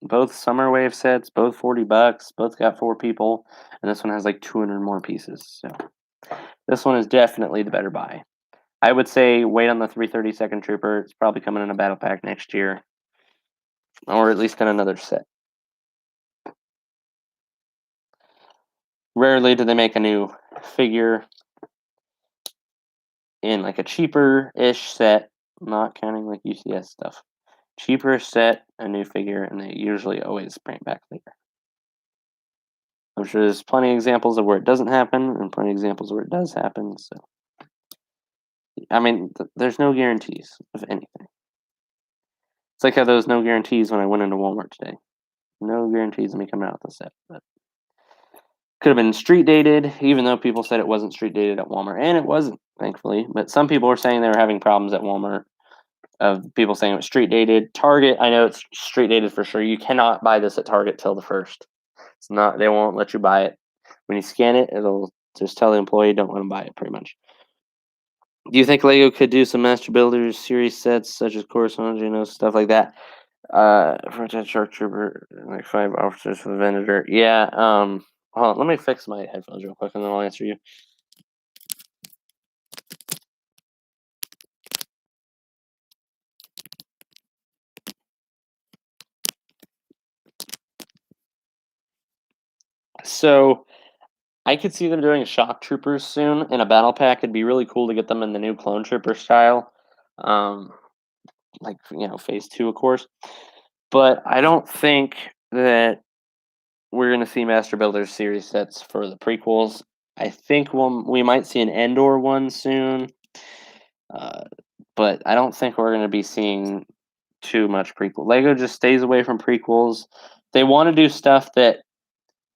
Both Summer Wave sets, both $40, both got 4 people, and this one has like 200 more pieces. So this one is definitely the better buy. I would say wait on the 332nd Trooper. It's probably coming in a battle pack next year, or at least in another set. Rarely do they make a new figure in like a cheaper-ish set, not counting like UCS stuff. Cheaper set, a new figure, and they usually always bring it back later. I'm sure there's plenty of examples of where it doesn't happen and plenty of examples where it does happen. So, there's no guarantees of anything. It's like how there was no guarantees when I went into Walmart today. No guarantees of me coming out with a set. But could have been street dated, even though people said it wasn't street dated at Walmart. And it wasn't, thankfully. But some people were saying they were having problems at Walmart of people saying it was street dated. Target, I know it's street dated for sure. You cannot buy this at Target till the 1st. It's not. They won't let you buy it. When you scan it, it'll just tell the employee don't let them buy it, pretty much. Do you think Lego could do some Master Builders series sets, such as Coruscant, stuff like that? For a Shark Trooper, like 5 officers for the Venator. Yeah. Hold on, let me fix my headphones real quick, and then I'll answer you. So, I could see them doing Shock Troopers soon in a battle pack. It'd be really cool to get them in the new Clone Trooper style. Phase 2, of course. But I don't think that we're going to see Master Builders series sets for the prequels. I think we might see an Endor one soon. But I don't think we're going to be seeing too much prequel. Lego just stays away from prequels. They want to do stuff that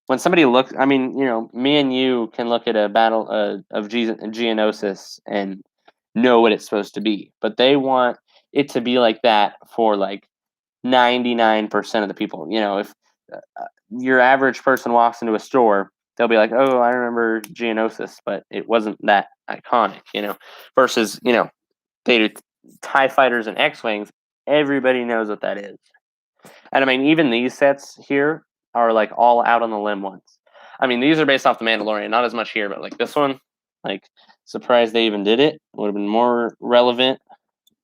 when somebody looks, me and you can look at a battle of Geonosis and know what it's supposed to be. But they want it to be like that for like 99% of the people. If your average person walks into a store, they'll be like, "Oh, I remember Geonosis," but it wasn't that iconic, Versus, they TIE fighters and X-wings, everybody knows what that is. And I mean, even these sets here are like all out on the limb ones. I mean, these are based off the Mandalorian, not as much here, but like this one, like surprised they even did it. Would have been more relevant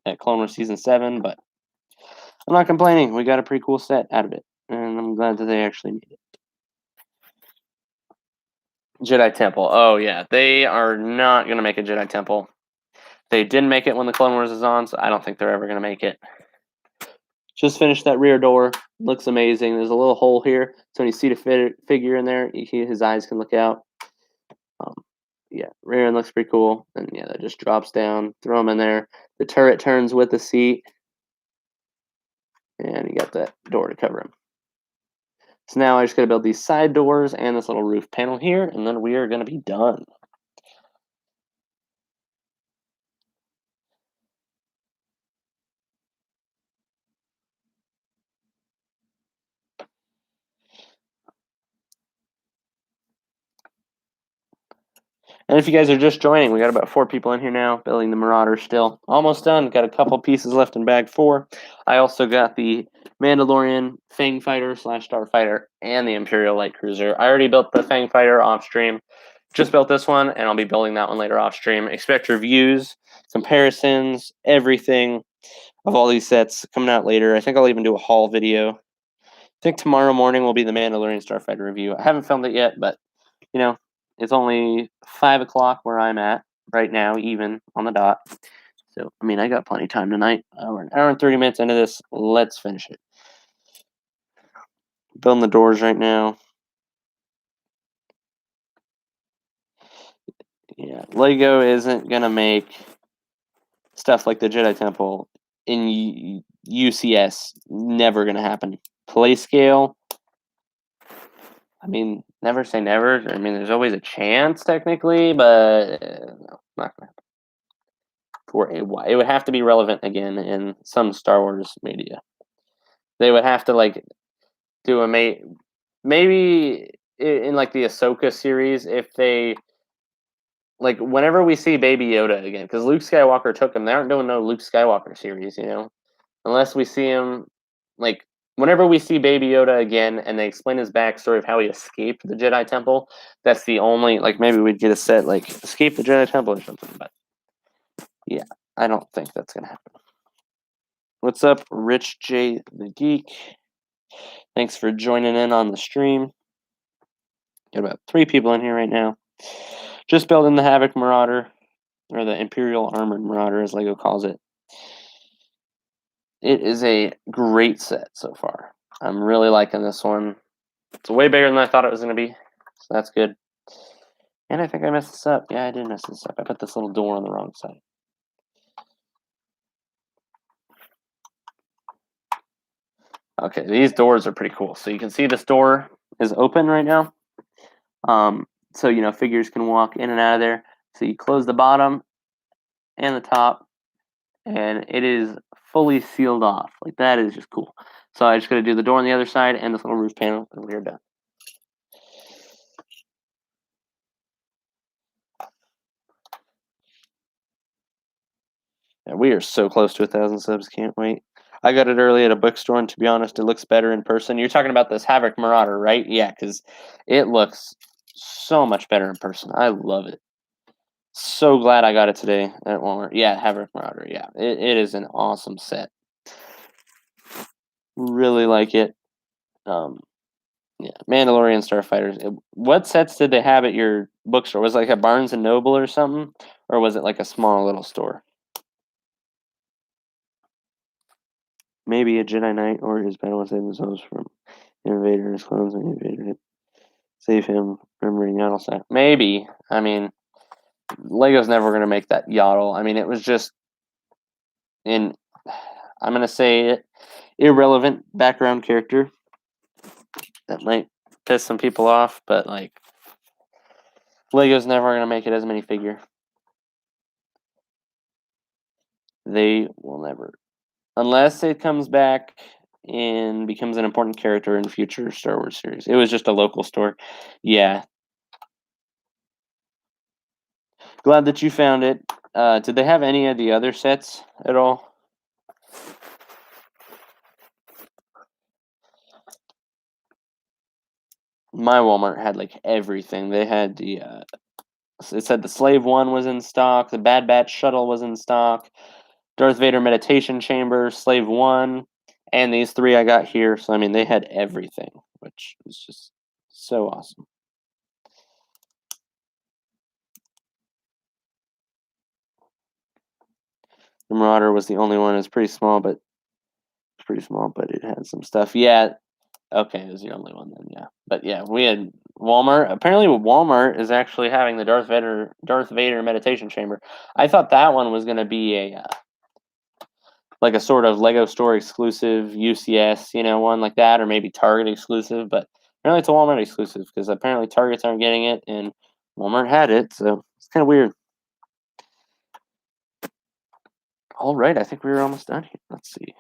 at Clone Wars Season 7, but I'm not complaining. We got a pretty cool set out of it, and I'm glad that they actually made it. Jedi Temple. Oh, yeah. They are not going to make a Jedi Temple. They didn't make it when the Clone Wars is on, so I don't think they're ever going to make it. Just finished that rear door. Looks amazing. There's a little hole here, so when you see the figure in there, his eyes can look out. Yeah, rear end looks pretty cool. And yeah, that just drops down. Throw them in there. The turret turns with the seat. And you got that door to cover him. So now I just got to build these side doors and this little roof panel here, and then we are going to be done. And if you guys are just joining, we got about 4 people in here now, building the Marauder still. Almost done. Got a couple pieces left in bag 4. I also got the Mandalorian Fang Fighter / Starfighter and the Imperial Light Cruiser. I already built the Fang Fighter off stream. Just built this one, and I'll be building that one later off stream. Expect reviews, comparisons, everything of all these sets coming out later. I think I'll even do a haul video. I think tomorrow morning will be the Mandalorian Starfighter review. I haven't filmed it yet, but, it's only 5 o'clock where I'm at right now, even on the dot. So, I mean, I got plenty of time tonight. We're an hour and 30 minutes into this. Let's finish it. Building the doors right now. Yeah, Lego isn't going to make stuff like the Jedi Temple in UCS. Never going to happen. Play scale, I mean, never say never. I mean, there's always a chance, technically, but no, not going to happen. It would have to be relevant again in some Star Wars media. They would have to, like, do a maybe in, like, the Ahsoka series, if they, like, whenever we see Baby Yoda again, because Luke Skywalker took him, they aren't doing no Luke Skywalker series, unless we see him, like, whenever we see Baby Yoda again and they explain his backstory of how he escaped the Jedi Temple, that's the only, like, maybe we'd get a set, like, escape the Jedi Temple or something, but yeah, I don't think that's going to happen. What's up, Rich J the Geek? Thanks for joining in on the stream. Got about 3 people in here right now. Just building the Havoc Marauder, or the Imperial Armored Marauder, as LEGO calls it. It is a great set so far. I'm really liking this one. It's way bigger than I thought it was going to be, so that's good. And I think I messed this up. Yeah, I did mess this up. I put this little door on the wrong side. Okay, these doors are pretty cool. So you can see this door is open right now. So, figures can walk in and out of there. So you close the bottom and the top, and it is fully sealed off. Like, that is just cool. So I just got to do the door on the other side and this little roof panel, and we're done. Yeah, we are so close to 1,000 subs. Can't wait. I got it early at a bookstore, and to be honest, it looks better in person. You're talking about this Havoc Marauder, right? Yeah, because it looks so much better in person. I love it. So glad I got it today at Walmart. Yeah, Havoc Marauder. Yeah, it is an awesome set. Really like it. Yeah, Mandalorian Starfighters. What sets did they have at your bookstore? Was it like a Barnes and Noble or something, or was it like a small little store? Maybe a Jedi Knight or his battle save themselves from Invader and his clones and Invader. Save him, remembering Yaddle. Maybe. I mean, Lego's never going to make that Yaddle. I mean, it was just I'm going to say it, irrelevant background character. That might piss some people off, but, like, Lego's never going to make it as a minifigure. They will never. Unless it comes back and becomes an important character in future Star Wars series. It was just a local store. Yeah. Glad that you found it. Did they have any of the other sets at all? My Walmart had like everything. They had the it said the Slave One was in stock, the Bad Batch shuttle was in stock, Darth Vader meditation chamber, Slave One, and these three I got here. So I mean, they had everything, which was just so awesome. The Marauder was the only one. It's pretty small, but it had some stuff. Yeah. Okay, it was the only one then. Yeah, but yeah, we had Walmart. Apparently, Walmart is actually having the Darth Vader meditation chamber. I thought that one was going to be a like a sort of Lego store exclusive UCS, one like that, or maybe Target exclusive. But apparently, it's a Walmart exclusive because apparently Targets aren't getting it, and Walmart had it, so it's kind of weird. All right, I think we were almost done here. Let's see.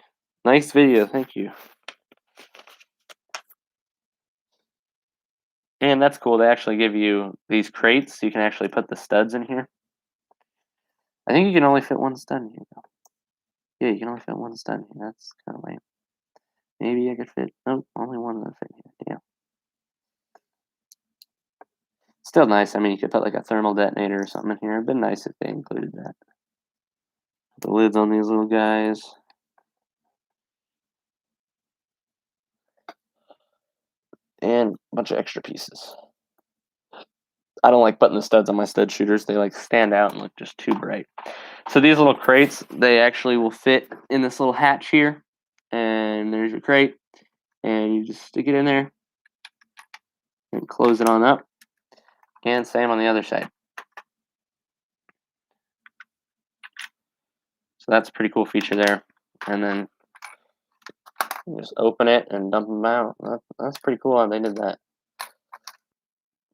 Nice video, thank you. And that's cool. They actually give you these crates, so you can actually put the studs in here. I think you can only fit one stud in here, though. Yeah, you can only fit one stud in here. That's kind of lame. Maybe I could fit... Nope, only one of them fit here. Damn. Still nice. I mean, you could put like a thermal detonator or something in here. It'd been nice if they included that. The lids on these little guys. And a bunch of extra pieces. I don't like putting the studs on my stud shooters. They like stand out and look just too bright. So these little crates, they actually will fit in this little hatch here. And there's your crate. And you just stick it in there and close it on up. And same on the other side. So that's a pretty cool feature there. And then you just open it and dump them out. That's pretty cool how they did that.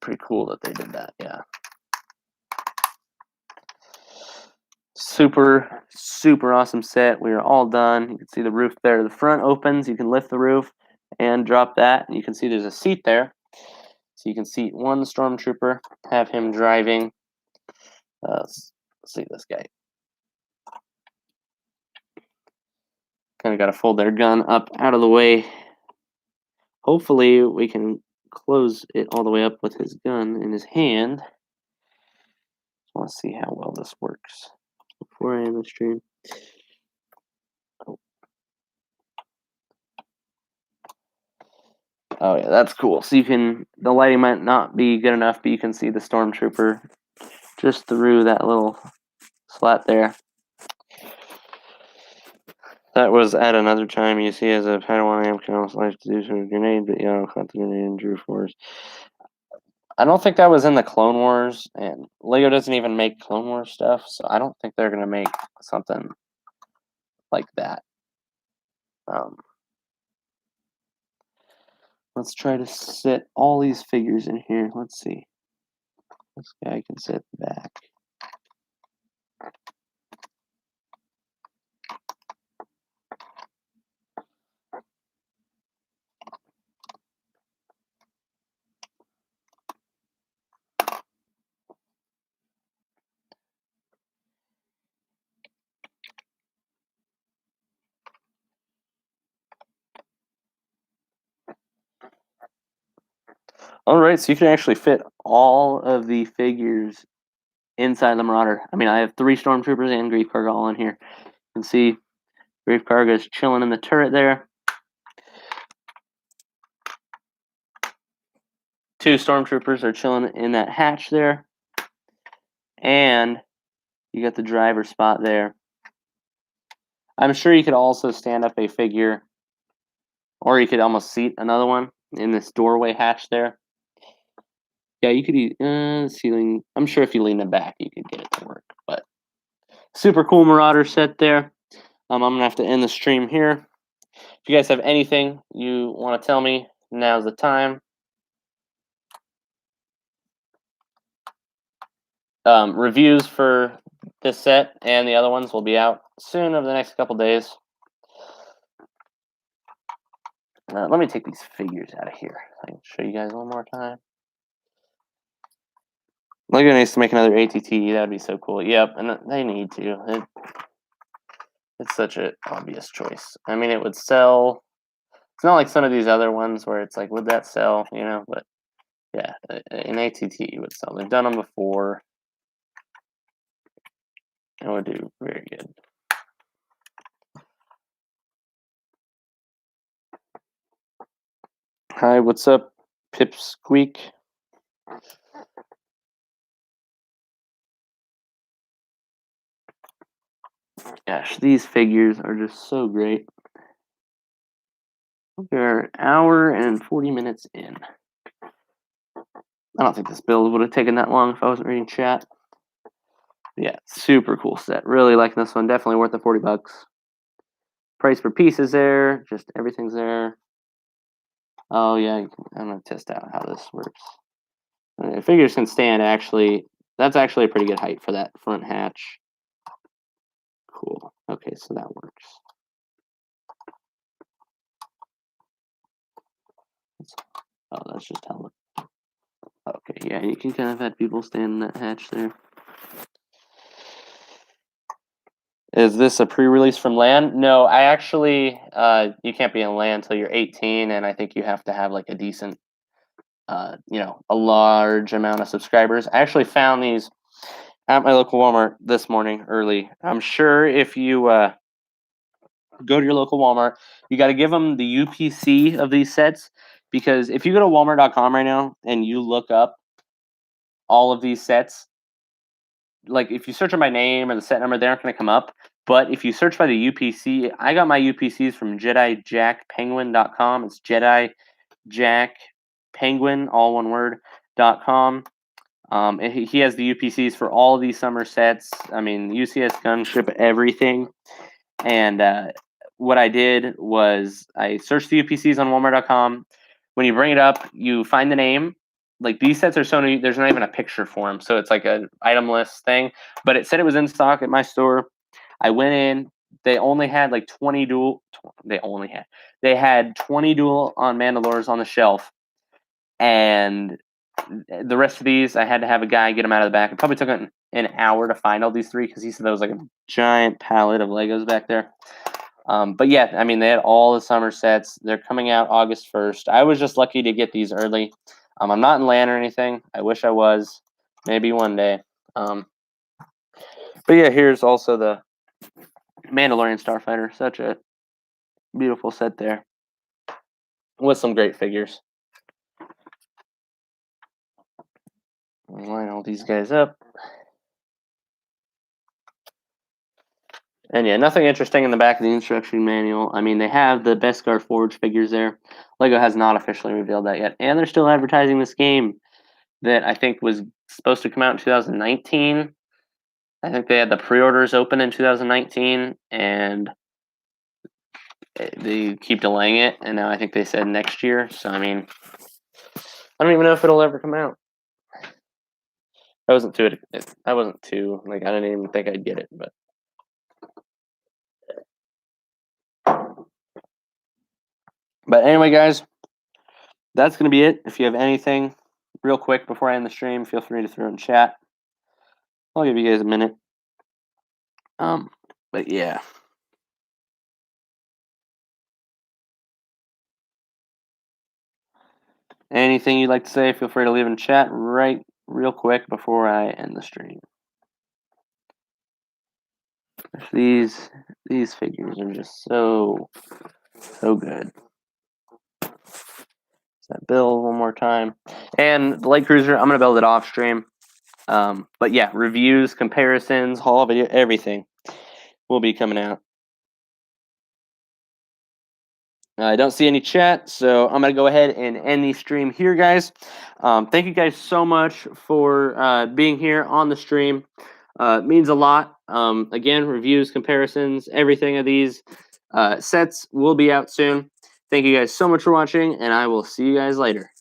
Pretty cool that they did that, yeah. Super, super awesome set. We are all done. You can see the roof there. The front opens. You can lift the roof and drop that. And you can see there's a seat there. So you can seat one stormtrooper, have him driving. Let's see this guy. Kind of got to fold their gun up out of the way. Hopefully we can close it all the way up with his gun in his hand. I want to see how well this works before I end the stream. Oh yeah, that's cool. So you can, the lighting might not be good enough, but you can see the stormtrooper just through that little slat there. That was at another time. You see, as a Padawan amp can also like to do some grenade, but caught the grenade and drew force. I don't think that was in the Clone Wars, and Lego doesn't even make Clone Wars stuff, so I don't think they're gonna make something like that. Let's try to sit all these figures in here. Let's see. This guy can sit back. Alright, so you can actually fit all of the figures inside the Marauder. I mean, I have 3 Stormtroopers and Grief Karga all in here. You can see Grief Karga is chilling in the turret there. 2 Stormtroopers are chilling in that hatch there. And you got the driver spot there. I'm sure you could also stand up a figure, or you could almost seat another one in this doorway hatch there. Yeah, you could ceiling. I'm sure if you lean it back, you could get it to work. But super cool Marauder set there. I'm gonna have to end the stream here. If you guys have anything you want to tell me, now's the time. Reviews for this set and the other ones will be out soon over the next couple days. Let me take these figures out of here. I can show you guys one more time. Lego needs to make another ATT. That'd be so cool. Yep, and they need to. It's such an obvious choice. I mean, it would sell. It's not like some of these other ones where it's like, would that sell? You know, but yeah, an ATT would sell. They've done them before. It would do very good. Hi, what's up, Pipsqueak? Gosh, these figures are just so great. We're an hour and 40 minutes in. I don't think this build would have taken that long if I wasn't reading chat. Yeah, super cool set. Really liking this one. Definitely worth the 40 bucks. Price per piece is there. Just everything's there. Oh, yeah. I'm going to test out how this works. Figures can stand actually. That's actually a pretty good height for that front hatch. Cool. Okay, so that works. Oh, that's just how it. Okay, yeah, you can kind of have people stand in that hatch there. Is this a pre-release from LAN? No, I actually, you can't be in LAN until you're 18, and I think you have to have like a decent, you know, a large amount of subscribers. I actually found these at my local Walmart this morning early. I'm sure if you go to your local Walmart, you got to give them the UPC of these sets, because if you go to Walmart.com right now and you look up all of these sets, like if you search them by name or the set number, they aren't going to come up. But if you search by the UPC, I got my UPCs from JediJackPenguin.com. It's JediJackPenguin, all one word, .com. He has the UPCs for all of these summer sets. I mean, UCS Gunship, everything. And what I did was I searched the UPCs on Walmart.com. When you bring it up, you find the name. Like these sets are so new, there's not even a picture for them. So it's like an item list thing. But it said it was in stock at my store. I went in. They only had like 20 dual. They had 20 dual on Mandalores on the shelf. And the rest of these, I had to have a guy get them out of the back. It probably took an hour to find all these three because he said there was like a giant pallet of Legos back there. But yeah, I mean, they had all the summer sets. They're coming out August 1st. I was just lucky to get these early. I'm not in LAN or anything. I wish I was. Maybe one day. But yeah, here's also the Mandalorian Starfighter. Such a beautiful set there. With some great figures. Line all these guys up. And yeah, nothing interesting in the back of the instruction manual. I mean, they have the Beskar Forge figures there. Lego has not officially revealed that yet. And they're still advertising this game that I think was supposed to come out in 2019. I think they had the pre-orders open in 2019, and they keep delaying it. And now I think they said next year. So, I mean, I don't even know if it'll ever come out. I wasn't too, like, I didn't even think I'd get it, but. But anyway, guys, that's going to be it. If you have anything real quick before I end the stream, feel free to throw it in chat. I'll give you guys a minute. But yeah. Anything you'd like to say, feel free to leave in chat real quick before I end the stream. These figures are just so good. That build one more time. And the Light Cruiser, I'm going to build it off stream. But yeah, reviews, comparisons, haul video, everything will be coming out. I don't see any chat, so I'm going to go ahead and end the stream here, guys. Thank you guys so much for being here on the stream. It means a lot. Again, reviews, comparisons, everything of these sets will be out soon. Thank you guys so much for watching, and I will see you guys later.